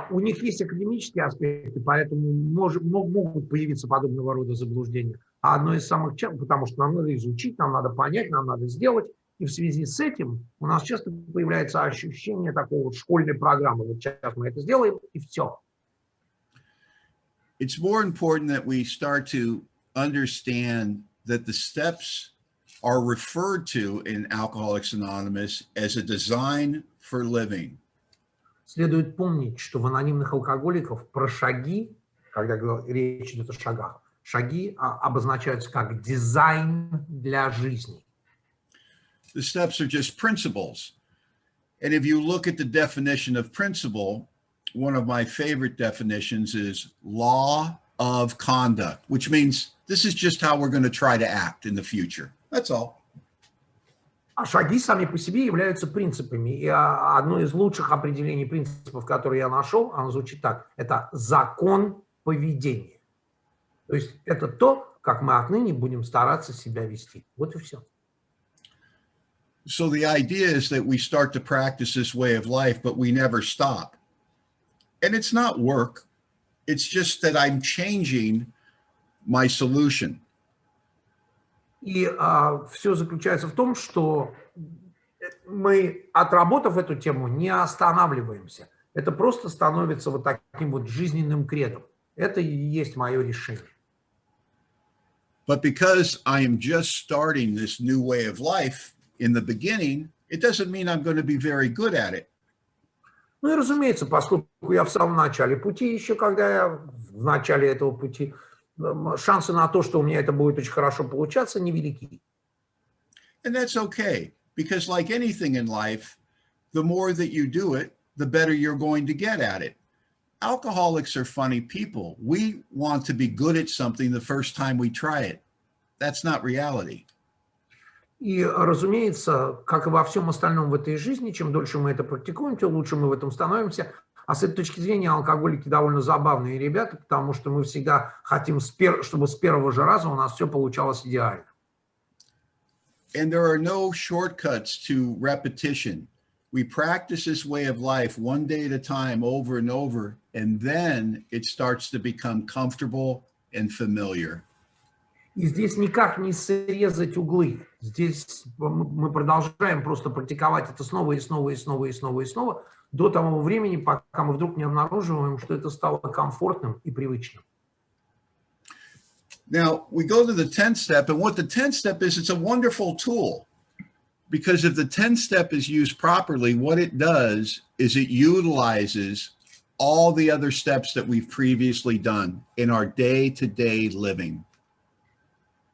У них есть академические аспекты, поэтому могут появиться подобного рода заблуждения. А одно из самых частых, потому что нам надо изучить, нам надо понять, нам надо сделать. И в связи с этим у нас часто появляется ощущение такой вот школьной программы. Вот сейчас мы это сделаем, и все. It's more important that we start to understand that the steps are referred to in Alcoholics Anonymous as a design for living. Следует помнить, что в анонимных алкоголиков про шаги, когда речь идет о шагах, шаги обозначаются как дизайн для жизни. The steps are just principles. And if you look at the definition of principle, one of my favorite definitions is law of conduct, which means this is just how we're going to try to act in the future. That's all. А шаги сами по себе являются принципами. И одно из лучших определений принципов, которые я нашел, оно звучит так. Это закон поведения. То есть это то, как мы отныне будем стараться себя вести. Вот и все. So the idea is that we start to practice this way of life, but we never stop. And it's not work. It's just that I'm changing my solution. И все заключается в том, что мы, отработав эту тему, не останавливаемся. Это просто становится вот таким вот жизненным кредом. Это и есть мое решение. But because I am just starting this new way of life in the beginning, it doesn't mean I'm going to be very good at it. Ну и разумеется, поскольку я в самом начале пути, еще когда я в начале этого пути, шансы на то, что у меня это будет очень хорошо получаться, невелики. And that's okay, because like anything in life, the more that you do it, the better you're going to get at it. Alcoholics are funny people. We want to be good at something the first time we try it. That's not reality. И, разумеется, как и во всем остальном в этой жизни, чем дольше мы это практикуем, тем лучше мы в этом становимся. А с этой точки зрения алкоголики довольно забавные ребята, потому что мы всегда хотим, чтобы с первого же раза у нас все получалось идеально. And there are no shortcuts to repetition. We practice this way of life one day at a time, over and over, and then it starts to become comfortable and familiar. И здесь никак не срезать углы. Здесь мы продолжаем просто практиковать это снова и снова и снова и снова и снова до того времени, пока мы вдруг не обнаруживаем, что это стало комфортным и привычным. Now, we go to the 10th step, and what the 10th step is, it's a wonderful tool. Because if the 10th step is used properly, what it does is it utilizes all the other steps that we've previously done in our day-to-day living.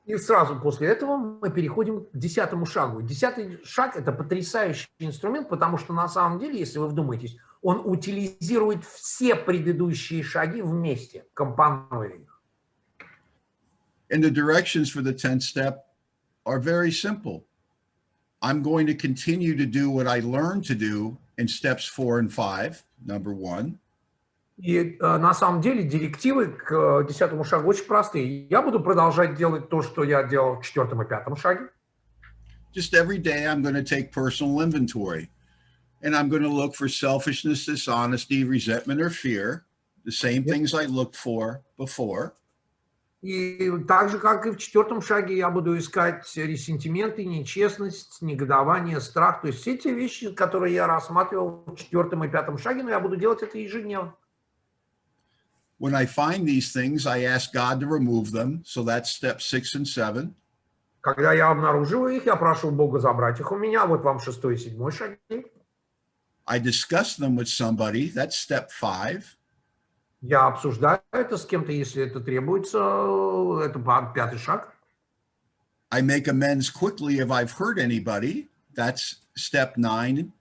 И сразу после этого мы переходим к 10-му шагу. 10-й шаг – это потрясающий инструмент, потому что на самом деле, если вы вдумаетесь, он утилизирует все предыдущие шаги вместе, компонуя их. And the directions for the 10th step are very simple. I'm going to continue to do what I learned to do in steps 4 and 5, number 1. И на самом деле директивы к 10-му шагу очень простые. Я буду продолжать делать то, что я делал в 4-м и 5-м шаге. Just every day I'm going to take personal inventory. And I'm going to look for selfishness, dishonesty, resentment, or fear. The same things I looked for before. И так же, как и в 4-м шаге, я буду искать ресентименты, нечестность, негодование, страх. То есть все те вещи, которые я рассматривал в 4-м и 5-м шаге, но я буду делать это ежедневно. When I find these things, I ask God to remove them. So that's step 6 and 7. Когда я обнаруживаю их, я прошу Бога забрать их у меня. Вот вам 6-й и 7-й шаги. I discuss them with somebody. That's step 5. Я обсуждаю это с кем-то, если это требуется. Это 5-й шаг. I make amends quickly if I've hurt anybody. That's step 9.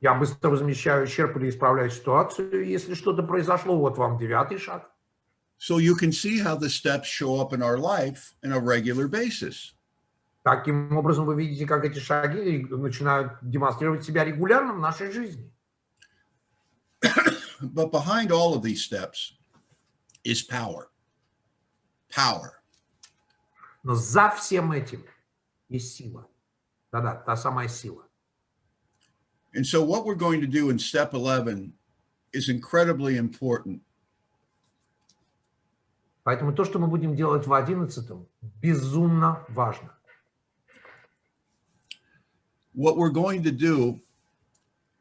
Я быстро возмещаю ущерб или исправляю ситуацию, если что-то произошло. Вот вам 9-й шаг. So you can see how the steps show up in our life on a regular basis. Таким образом, вы видите, как эти шаги начинают демонстрировать себя регулярно в нашей жизни. But behind all of these steps is power. Power. Но за всем этим есть сила. Да-да, та самая сила. And so what we're going to do in step 11 is incredibly important. Поэтому то, что мы будем делать в 11-м, безумно важно. What we're going to do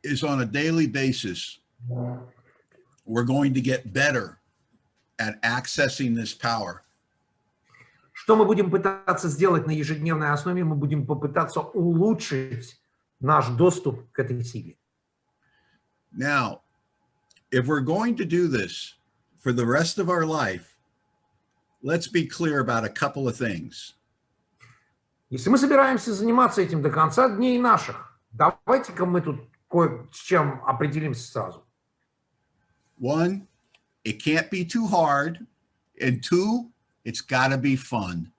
is on a daily basis, we're going to get better at accessing this power. Что мы будем пытаться сделать на ежедневной основе? Мы будем попытаться улучшить наш доступ к этой силе. Now, if we're going to do this for the rest of our life, let's be clear about a couple of things. Если мы собираемся заниматься этим до конца дней наших, давайте-ка мы тут кое с чем определимся сразу. One, it can't be too hard. And two, it's got to be fun.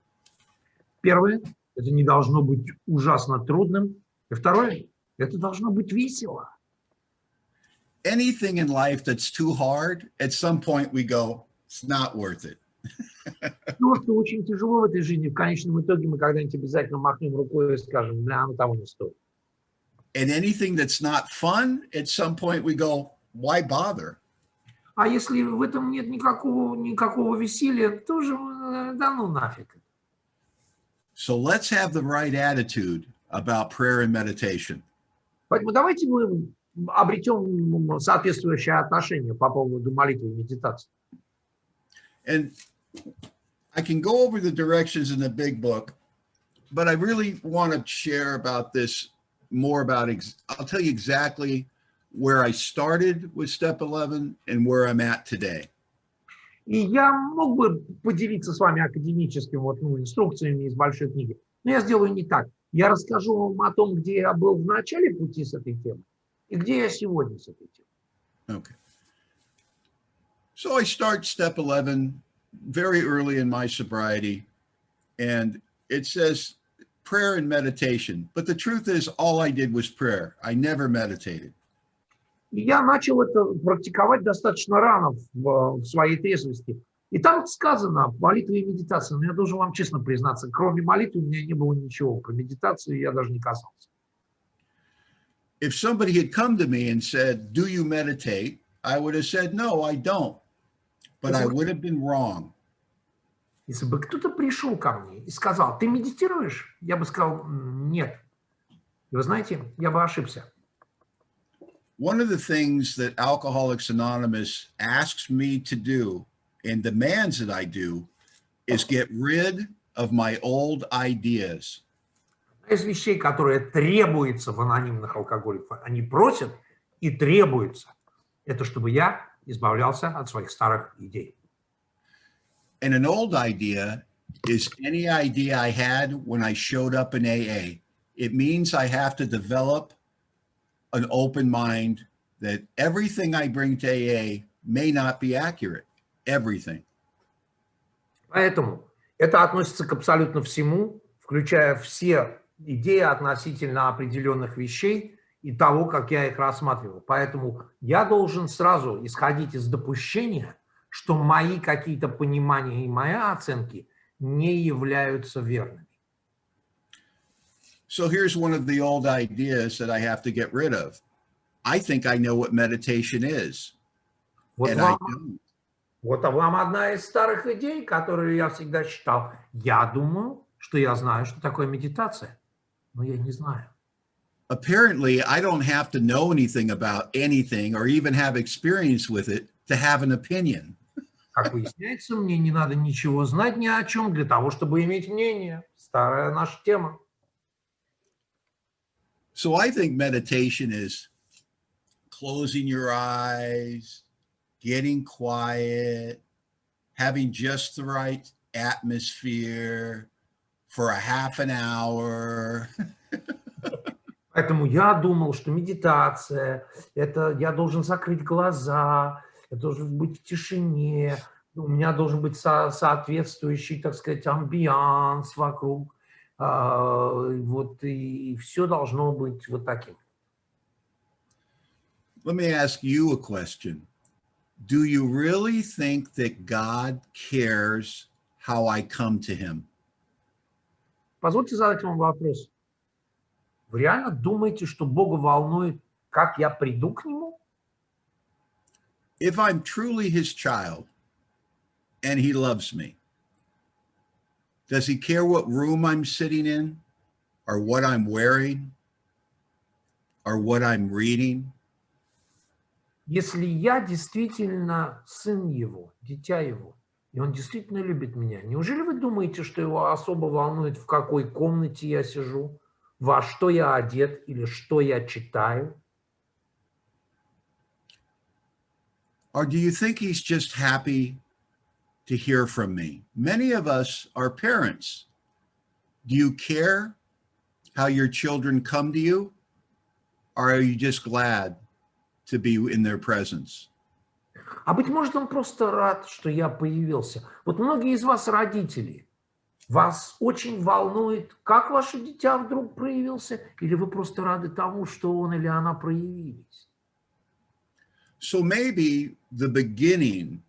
Первое, это не должно быть ужасно трудным. И второе, это должно быть весело. Anything in life that's too hard, at some point we go, it's not worth it. То, что очень тяжело в этой жизни, в конечном итоге мы когда-нибудь обязательно махнем рукой и скажем, бля, оно того не стоит. And anything that's not fun, at some point we go, why bother? А если в этом нет никакого веселья, тоже да ну нафиг. So let's have the right attitude about prayer and meditation. Поэтому давайте мы обретем соответствующее отношение по поводу молитвы и медитации. And I can go over the directions in the big book, but I really want to share about this more about, I'll tell you exactly where I started with step 11 and where I'm at today. И я мог бы поделиться с вами академическими инструкциями из большой книги, но я сделаю не так. Я расскажу вам о том, где я был в начале пути с этой темой и где я сегодня с этой темой. Okay. So I start step 11 very early in my sobriety, and it says prayer and meditation. But the truth is, all I did was prayer. I never meditated. И я начал это практиковать достаточно рано в своей трезвости. И там сказано молитва и медитация. Но я должен вам честно признаться, кроме молитвы у меня не было ничего. Про медитацию я даже не касался. If somebody had come to me and said, do you meditate? I would have said, no, I don't. But I would have been wrong. Если бы кто-то пришел ко мне и сказал, ты медитируешь? Я бы сказал, нет. И вы знаете, я бы ошибся. One of the things that Alcoholics Anonymous asks me to do and demands that I do is get rid of my old ideas. Из вещей, которые требуются в анонимных алкоголиках, они просят и требуются, это чтобы я избавлялся от своих старых идей. And an old idea is any idea I had when I showed up in AA. It means I have to develop an open mind that everything I bring to AA may not be accurate. Everything. Поэтому это относится к абсолютно всему, включая все идеи относительно определенных вещей и того, как я их рассматривал. Поэтому я должен сразу исходить из допущения, что мои какие-то понимания и мои оценки не являются верными. So here's one of the old ideas that I have to get rid of. I think I know what meditation is, and I don't. Вот вам одна из старых идей, которую я всегда считал. Я думаю, что я знаю, что такое медитация, но я не знаю. Apparently, I don't have to know anything about anything or even have experience with it to have an opinion. Как выясняется, мне не надо ничего знать ни о чем для того, чтобы иметь мнение. Старая наша тема. So I think meditation is closing your eyes, getting quiet, having just the right atmosphere for a half an hour. Поэтому я думал, что медитация, это я должен закрыть глаза, я должен быть в тишине, у меня должен быть соответствующий, так сказать, амбианс вокруг, вот и все должно быть вот таким. Let me ask you a question. Do you really think that God cares how I come to him? Позвольте задать вам вопрос. Вы реально думаете, что Бога волнует, как я приду к нему? If I'm truly his child and he loves me, does he care what room I'm sitting in or what I'm wearing or what I'm reading? Если я действительно сын его, дитя его, и он действительно любит меня, неужели вы думаете, что его особо волнует, в какой комнате я сижу, во что я одет или что я читаю? Or do you think he's just happy to hear from me? Many of us are parents. Do you care how your children come to you? Or are you just glad to be in their presence? А быть может, он просто рад, что я появился. Вот многие из вас родители. Вас очень волнует, как ваше дитя вдруг проявился, или вы просто рады тому, что он или она проявились? So maybe the beginning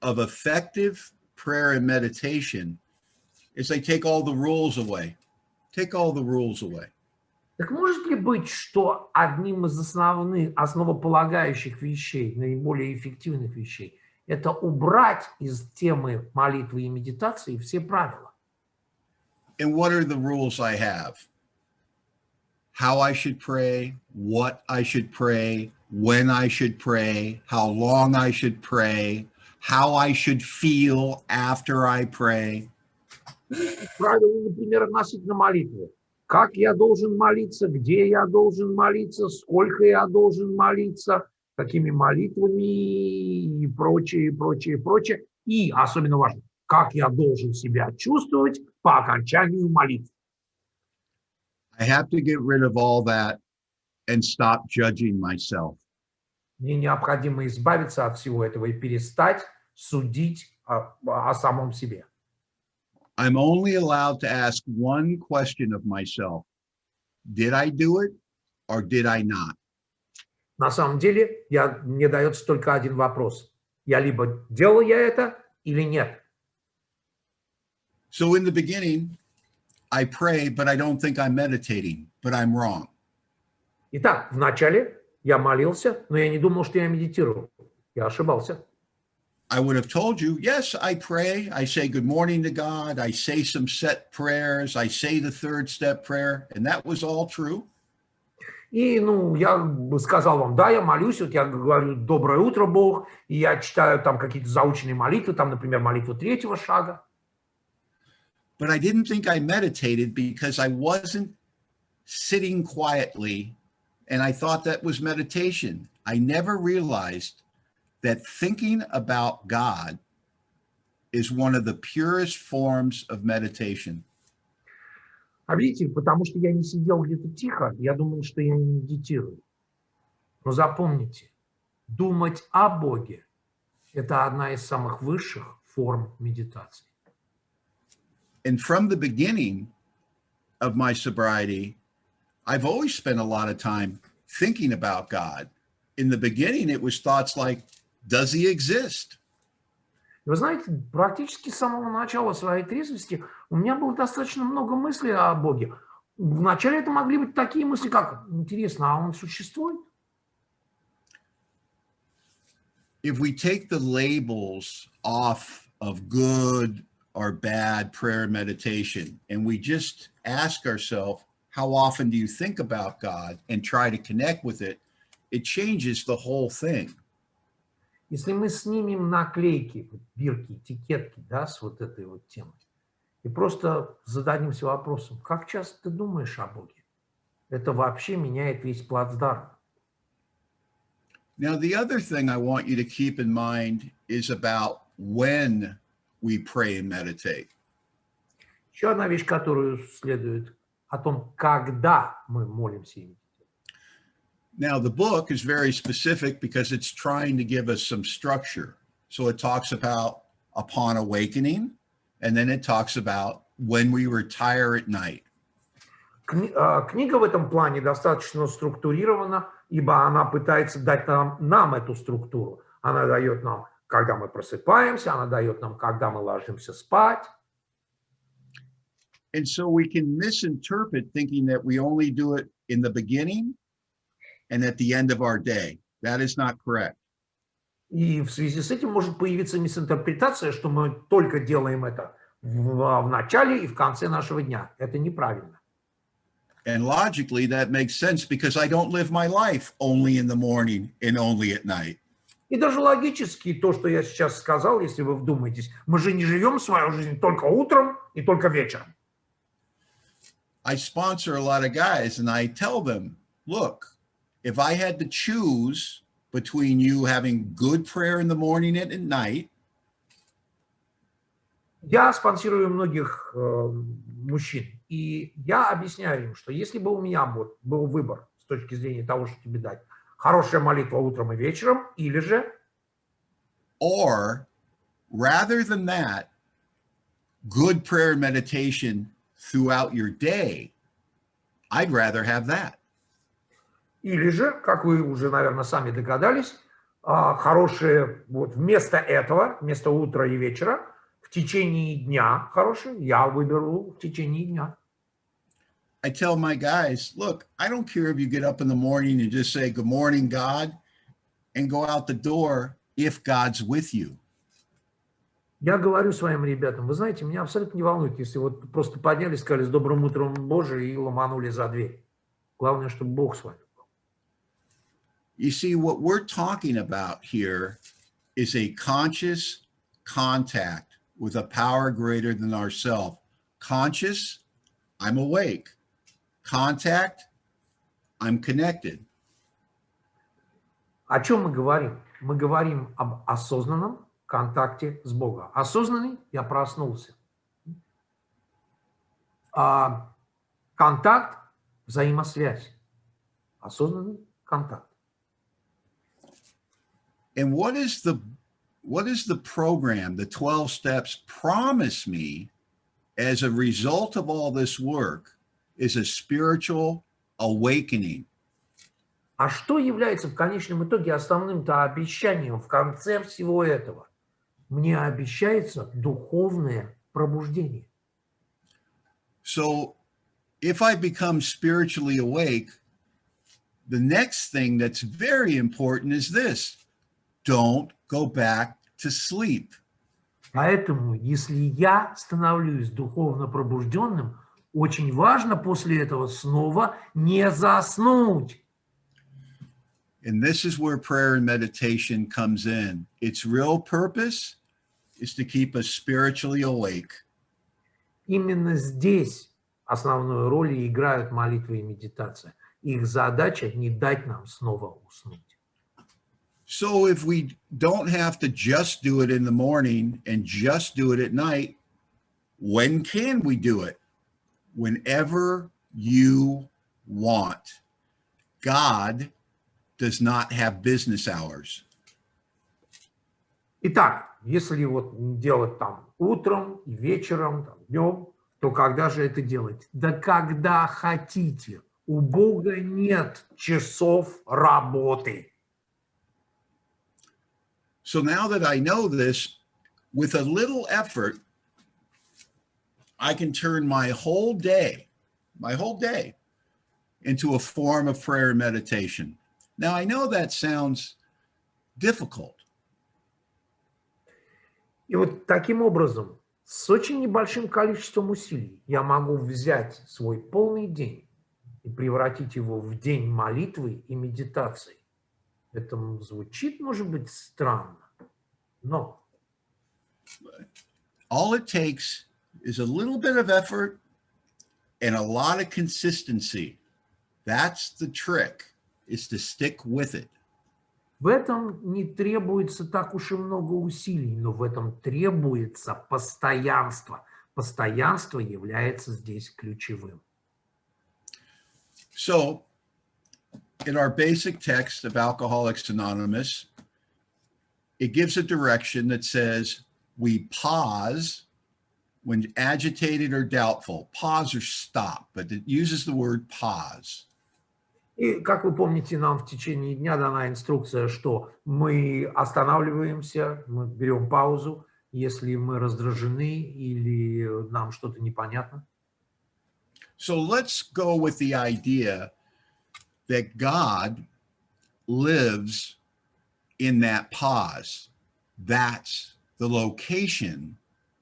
of effective prayer and meditation is they take all the rules away. Take all the rules away. Так может ли быть, что одним из основополагающих вещей, наиболее эффективных вещей, это убрать из темы молитвы и медитации все правила? And what are the rules I have? How I should pray, what I should pray, when I should pray, how long I should pray, how I should feel after I pray. Правила, например, относительно молитвы. Как я должен молиться, где я должен молиться, сколько я должен молиться, какими молитвами и прочее, прочее, прочее. И, особенно важно, как я должен себя чувствовать по окончанию молитвы. I have to get rid of all that and stop judging myself. Мне необходимо избавиться от всего этого и перестать судить о самом себе. I'm only allowed to ask one question of myself. Did I do it or did I not? На самом деле, мне дается только один вопрос. Я либо делал я это или нет. So in the beginning, I pray, but I don't think I'm meditating, but I'm wrong. Итак, вначале я молился, но я не думал, что я медитирую. Я ошибался. I would have told you, yes, I pray. I say good morning to God. I say some set prayers. I say the third step prayer. And that was all true. И, я бы сказал вам, да, я молюсь, вот я говорю, доброе утро, Бог, и я читаю там какие-то заученные молитвы, там, например, молитву третьего шага. but I didn't think I meditated because I wasn't sitting quietly, and I thought that was meditation. I never realized that thinking about God is one of the purest forms of meditation. А видите, потому что я не сидел где-то тихо, я думал, что я не медитирую. Но запомните, думать о Боге – это одна из самых высших форм медитации. And from the beginning of my sobriety, I've always spent a lot of time thinking about God. In the beginning, it was thoughts like, does he exist? Вы знаете, практически с самого начала своей трезвости у меня было достаточно много мыслей о Боге. Вначале это могли быть такие мысли, как, интересно, а он существует? If we take the labels off of good or bad prayer and meditation, and we just ask ourselves, how often do you think about God, and try to connect with it, it changes the whole thing. Если мы снимем наклейки, бирки, этикетки, да, с вот этой вот темой, и просто зададимся вопросом, как часто ты думаешь о Боге? Это вообще меняет весь плацдарм. Now, the other thing I want you to keep in mind is about when we pray and meditate. Еще одна вещь, которую следует о том, когда мы молимся и медитируем. Now, the book is very specific because it's trying to give us some structure. So it talks about upon awakening, and then it talks about when we retire at night. Книга в этом плане достаточно структурирована, ибо она пытается дать нам эту структуру. Она дает нам, когда мы просыпаемся, она дает нам, когда мы ложимся спать. And so we can misinterpret thinking that we only do it in the beginning and at the end of our day. That is not correct. И в связи с этим может появиться мисинтерпретация, что мы только делаем это в начале и в конце нашего дня. Это неправильно. And logically, that makes sense because I don't live my life only in the morning and only at night. И даже логически то, что я сейчас сказал, если вы вдумаетесь, мы же не живем свою жизнь только утром и только вечером. I sponsor a lot of guys and I tell them, look, if I had to choose between you having good prayer in the morning and at night. Я спонсирую многих мужчин, и я объясняю им, что если бы у меня был выбор с точки зрения того, что тебе дать, хорошая молитва утром и вечером, или же... Or, rather than that, good prayer and meditation throughout your day, I'd rather have that. Или же, как вы уже, наверное, сами догадались, хорошие, вот вместо этого, вместо утра и вечера, в течение дня хорошие, я выберу в течение дня. I tell my guys, look, I don't care if you get up in the morning and just say, good morning, God, and go out the door if God's with you. Я говорю своим ребятам, вы знаете, меня абсолютно не волнует, если вот просто поднялись, сказали с добрым утром, Боже, и ломанули за дверь. Главное, чтобы Бог с вами был. You see, what we're talking about here is a conscious contact with a power greater than ourselves. Conscious, I'm awake. Contact, I'm connected. О чем мы говорим? Мы говорим об осознанном контакте с Богом. Осознанный, я проснулся. Контакт, взаимосвязь. Осознанный контакт. And what is the program, the 12 steps promise me as a result of all this work is a spiritual awakening. А что является в конечном итоге основным-то обещанием в конце всего этого? Мне обещается духовное пробуждение. So if I become spiritually awake, the next thing that's very important is this. Don't go back to sleep. Поэтому, если я становлюсь духовно пробужденным, очень важно после этого снова не заснуть. And this is where prayer and meditation comes in. Its real purpose is to keep us spiritually awake. Именно здесь основную роль и играют молитва и медитация. Их задача не дать нам снова уснуть. So if we don't have to just do it in the morning and just do it at night, when can we do it? Whenever you want. God does not have business hours. Итак, если вот делать там утром, вечером, там, днем, то когда же это делать? Да когда хотите. У Бога нет часов работы. So now that I know this, with a little effort, I can turn my whole day into a form of prayer and meditation. Now, I know that sounds difficult. И вот таким образом, с очень небольшим количеством усилий, я могу взять свой полный день и превратить его в день молитвы и медитации. Это звучит, может быть, странно, но all it takes is a little bit of effort and a lot of consistency. That's the trick, is to stick with it. в этом не требуется так уж и много усилий, но в этом требуется постоянство. Постоянство является здесь ключевым. So, in our basic text of Alcoholics Anonymous, it gives a direction that says we pause when agitated or doubtful. Pause or stop, but it uses the word pause. И, как вы помните, нам в течение дня дана инструкция, что мы останавливаемся, мы берем паузу, если мы раздражены или нам что-то непонятно. So let's go with the idea that God lives in that pause. That's the location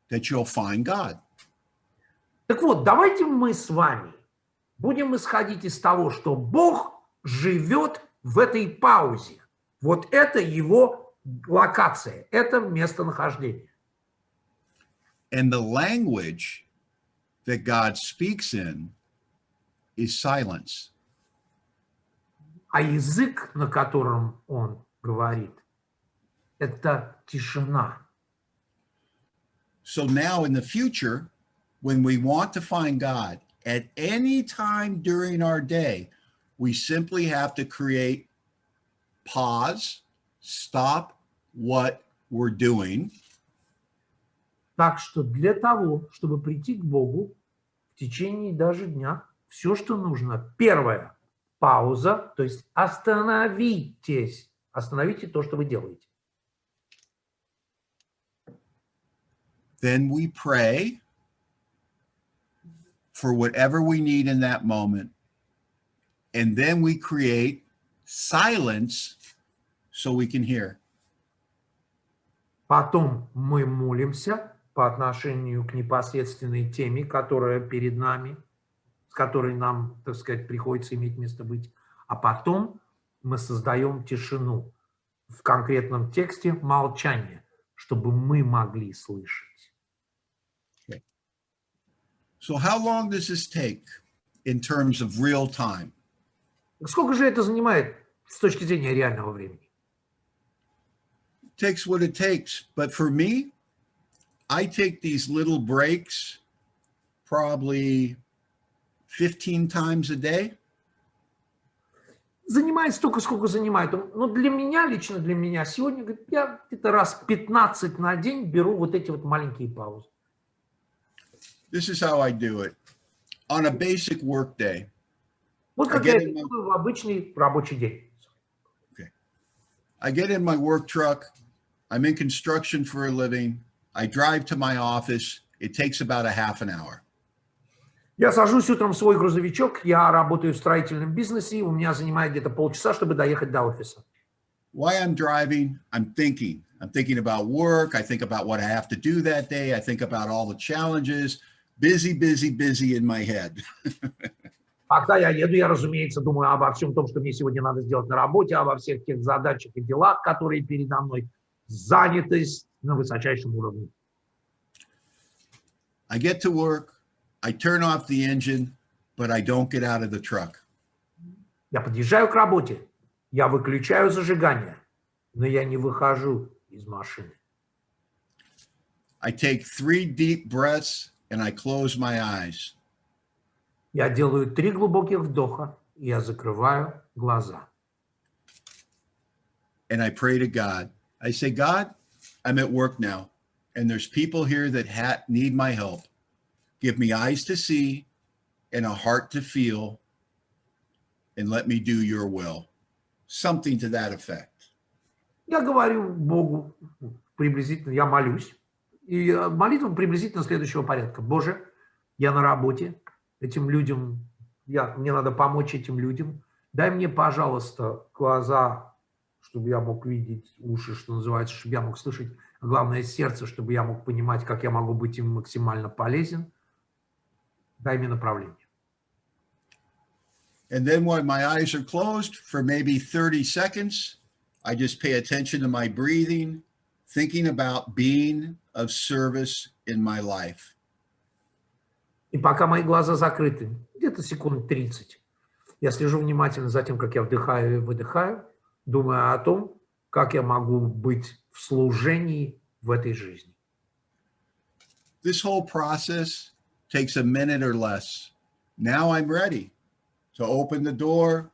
that you'll find God. Так вот, давайте мы с вами будем исходить из того, что Бог живет в этой паузе. Вот это его локация, это местонахождение. And the language that God speaks in is silence. А язык, на котором он говорит, это тишина. So now in the future, when we want to find God at any time during our day, we simply have to create pause, stop what we're doing. Так что для того, чтобы прийти к Богу в течение даже дня, все, что нужно, первое, пауза, то есть остановитесь, остановите то, что вы делаете. Then we pray for whatever we need in that moment. And then we create silence so we can hear. Потом мы молимся по отношению к непосредственной теме, которая перед нами, с которой нам, так сказать, приходится иметь место быть. А потом мы создаем тишину, в конкретном тексте молчание, чтобы мы могли слышать. So how long does this take in terms of real time? Сколько же это занимает с точки зрения реального времени? It takes what it takes. But for me, I take these little breaks probably 15 times a day. Занимает столько, сколько занимает. Но для меня, лично для меня, сегодня, говорит, я где-то раз 15 на день беру вот эти вот маленькие паузы. This is how I do it. On a basic work day. Вот как я это делаю в обычный рабочий день. Okay. I get in my work truck. I'm in construction for a living. I drive to my office. It takes about a half an hour. Я сажусь утром в свой грузовичок, я работаю в строительном бизнесе, у меня занимает где-то полчаса, чтобы доехать до офиса. While I'm driving, I'm thinking. I'm thinking about work. I think about what I have to do that day. I think about all the challenges. Busy, busy, busy in my head. Когда я еду, я, разумеется, думаю обо всем том, что мне сегодня надо сделать на работе, обо всех тех задачах и делах, которые передо мной. Занятость на высочайшем уровне. I get to work. I turn off the engine, but I don't get out of the truck. Я подъезжаю к работе, я выключаю зажигание, но я не выхожу из машины. I take 3 deep breaths and I close my eyes. Я делаю 3 глубоких вдоха, и я закрываю глаза. And I pray to God. I say, God, I'm at work now, and there's people here that need my help. Give me eyes to see and a heart to feel, and let me do your will. Something to that effect. Я говорю Богу приблизительно, я молюсь, и молитва приблизительно следующего порядка. Боже, я на работе, этим людям, мне надо помочь этим людям. Дай мне, пожалуйста, глаза, чтобы я мог видеть, уши, что называется, чтобы я мог слышать, а главное сердце, чтобы я мог понимать, как я могу быть им максимально полезен. Дай мне направление. And then when my eyes are closed for maybe 30 seconds, I just pay attention to my breathing, thinking about being of service in my life. И пока мои глаза закрыты, где-то секунд 30, я слежу внимательно за тем, как я вдыхаю и выдыхаю, думая о том, как я могу быть в служении в этой жизни. This whole process takes a minute or less. Now I'm ready to open the door,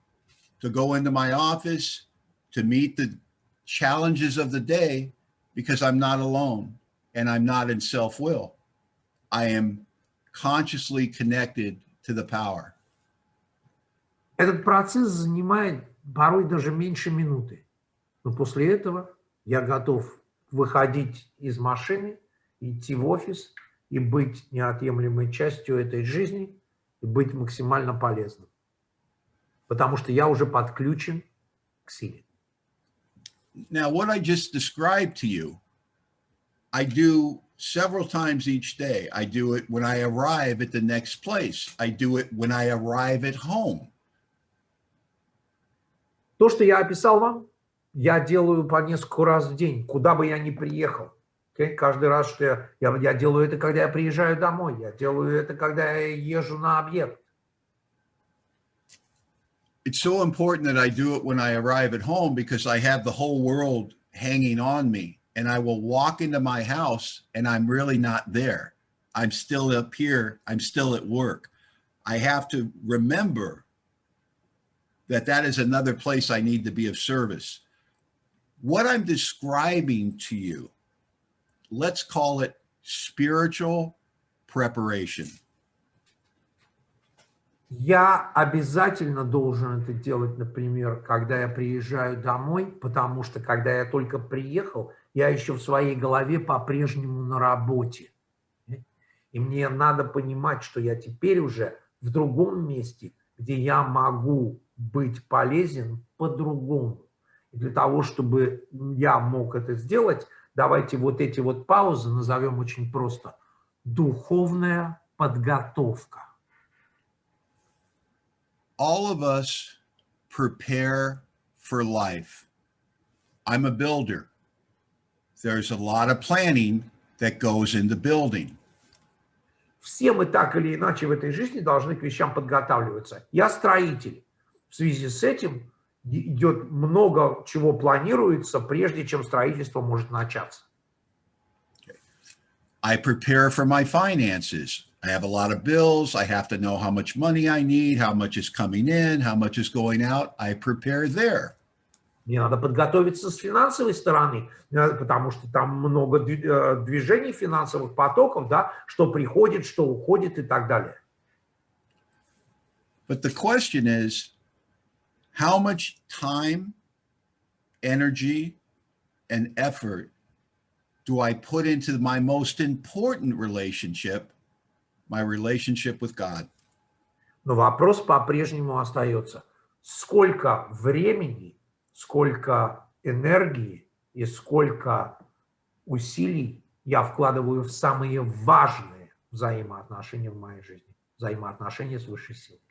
to go into my office, to meet the challenges of the day, because I'm not alone and I'm not in self-will. I am consciously connected to the power. Этот процесс занимает порой даже меньше минуты. Но после этого я готов выходить из машины, идти в офис и быть неотъемлемой частью этой жизни и быть максимально полезным. Потому что я уже подключен к силе. Now, what I just described to you, I do several times each day. I do it when I arrive at the next place. I do it when I arrive at home. То, что я описал вам, я делаю по несколько раз в день, куда бы я ни приехал. Каждый раз, что я делаю это, когда я приезжаю домой, я делаю это, когда я езжу на объект. It's so important that I do it when I arrive at home because I have the whole world hanging on me, and I will walk into my house and I'm really not there. I'm still up here. I'm still at work. I have to remember that that is another place I need to be of service. What I'm describing to you, let's call it spiritual preparation. Я обязательно должен это делать, например, когда я приезжаю домой, потому что, когда я только приехал, я еще в своей голове по-прежнему на работе. И мне надо понимать, что я теперь уже в другом месте, где я могу быть полезен по-другому. И для того, чтобы я мог это сделать, давайте вот эти вот паузы назовем очень просто. Духовная подготовка. All of us prepare for life. I'm a builder. There's a lot of planning that goes into building. Все мы так или иначе в этой жизни должны к вещам подготавливаться. Я строитель. В связи с этим идет много чего планируется, прежде чем строительство может начаться. I prepare for my finances. I have a lot of bills. I have to know how much money I need, how much is coming in, how much is going out. I prepare there. Мне надо подготовиться с финансовой стороны, потому что там много движений финансовых потоков, да, что приходит, что уходит и так далее. But the question is, how much time, energy, and effort do I put into my most important relationship, my relationship with God? Но вопрос по-прежнему остается. Сколько времени, сколько энергии и сколько усилий я вкладываю в самые важные взаимоотношения в моей жизни, взаимоотношения с высшей силой.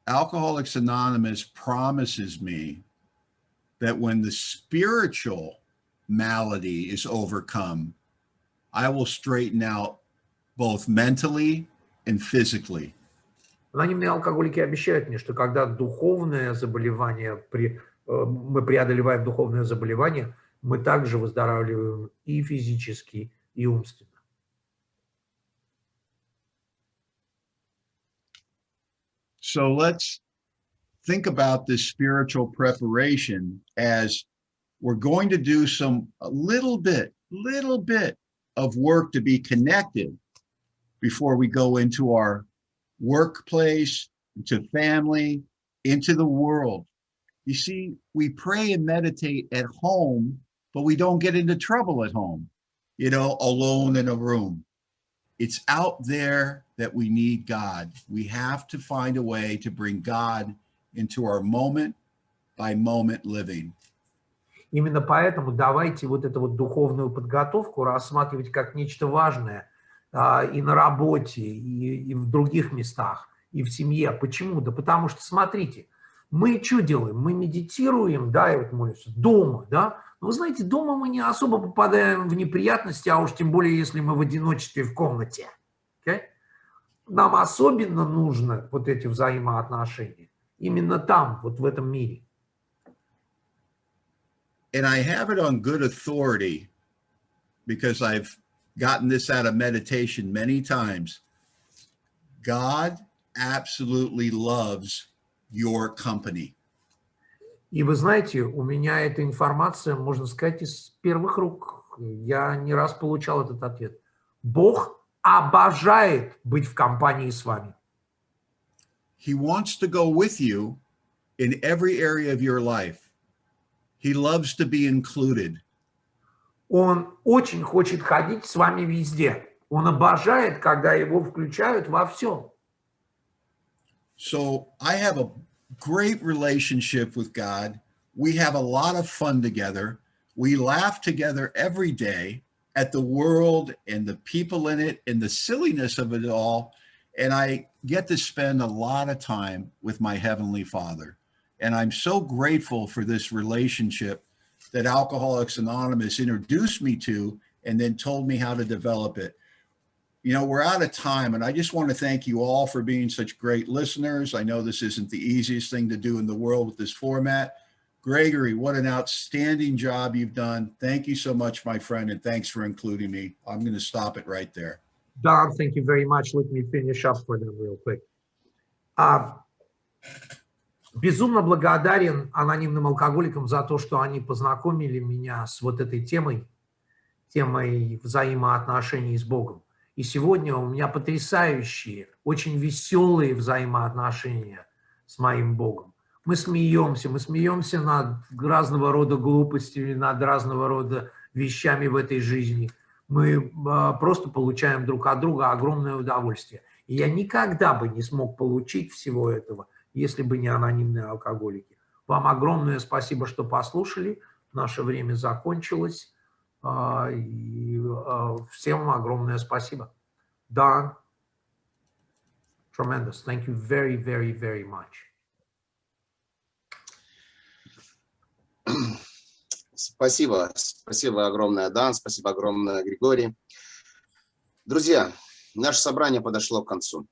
Alcoholics Anonymous promises me that when the spiritual malady is overcome, I will straighten out both mentally and physically. Анонимные алкоголики обещают мне, что когда духовное заболевание, мы преодолеваем духовное заболевание, мы также выздоравливаем и физически, и умственно. So let's think about this spiritual preparation as we're going to do a little bit of work to be connected before we go into our workplace, into family, into the world. You see, we pray and meditate at home, but we don't get into trouble at home, alone in a room. It's out there that we need God. We have to find a way to bring God into our moment by moment living. Именно поэтому давайте вот эту вот духовную подготовку рассматривать как нечто важное и на работе, и в других местах, и в семье. Почему? Да потому что, смотрите, мы что делаем? Мы медитируем, да, и вот молимся дома, да. Но вы знаете, дома мы не особо попадаем в неприятности, а уж тем более, если мы в одиночестве в комнате. Okay? Нам особенно нужно вот эти взаимоотношения. Именно там, вот в этом мире. And I have it on good authority because I've gotten this out of meditation many times. God absolutely loves your company. И вы знаете, у меня эта информация, можно сказать, из первых рук. Я не раз получал этот ответ. Бог обожает быть в компании с вами. He wants to go with you in every area of your life. He loves to be included. Он очень хочет ходить с вами везде. Он обожает, когда его включают во всем. So I have a great relationship with God. We have a lot of fun together. We laugh together every day at the world and the people in it and the silliness of it all. And I get to spend a lot of time with my Heavenly Father. And I'm so grateful for this relationship that Alcoholics Anonymous introduced me to and then told me how to develop it. We're out of time, and I just want to thank you all for being such great listeners. I know this isn't the easiest thing to do in the world with this format. Gregory, what an outstanding job you've done. Thank you so much, my friend, and thanks for including me. I'm going to stop it right there. Don, thank you very much. Let me finish up for them real quick. Безумно благодарен анонимным алкоголикам за то, что они познакомили меня с вот этой темой взаимоотношений с Богом. И сегодня у меня потрясающие, очень веселые взаимоотношения с моим Богом. Мы смеемся над разного рода глупостями, над разного рода вещами в этой жизни. Мы просто получаем друг от друга огромное удовольствие. И я никогда бы не смог получить всего этого, если бы не анонимные алкоголики. Вам огромное спасибо, что послушали. Наше время закончилось. И всем огромное спасибо. Don, tremendous. Thank you very, very, very much. Спасибо. Спасибо огромное, Дан. Спасибо огромное, Григорий. Друзья, наше собрание подошло к концу.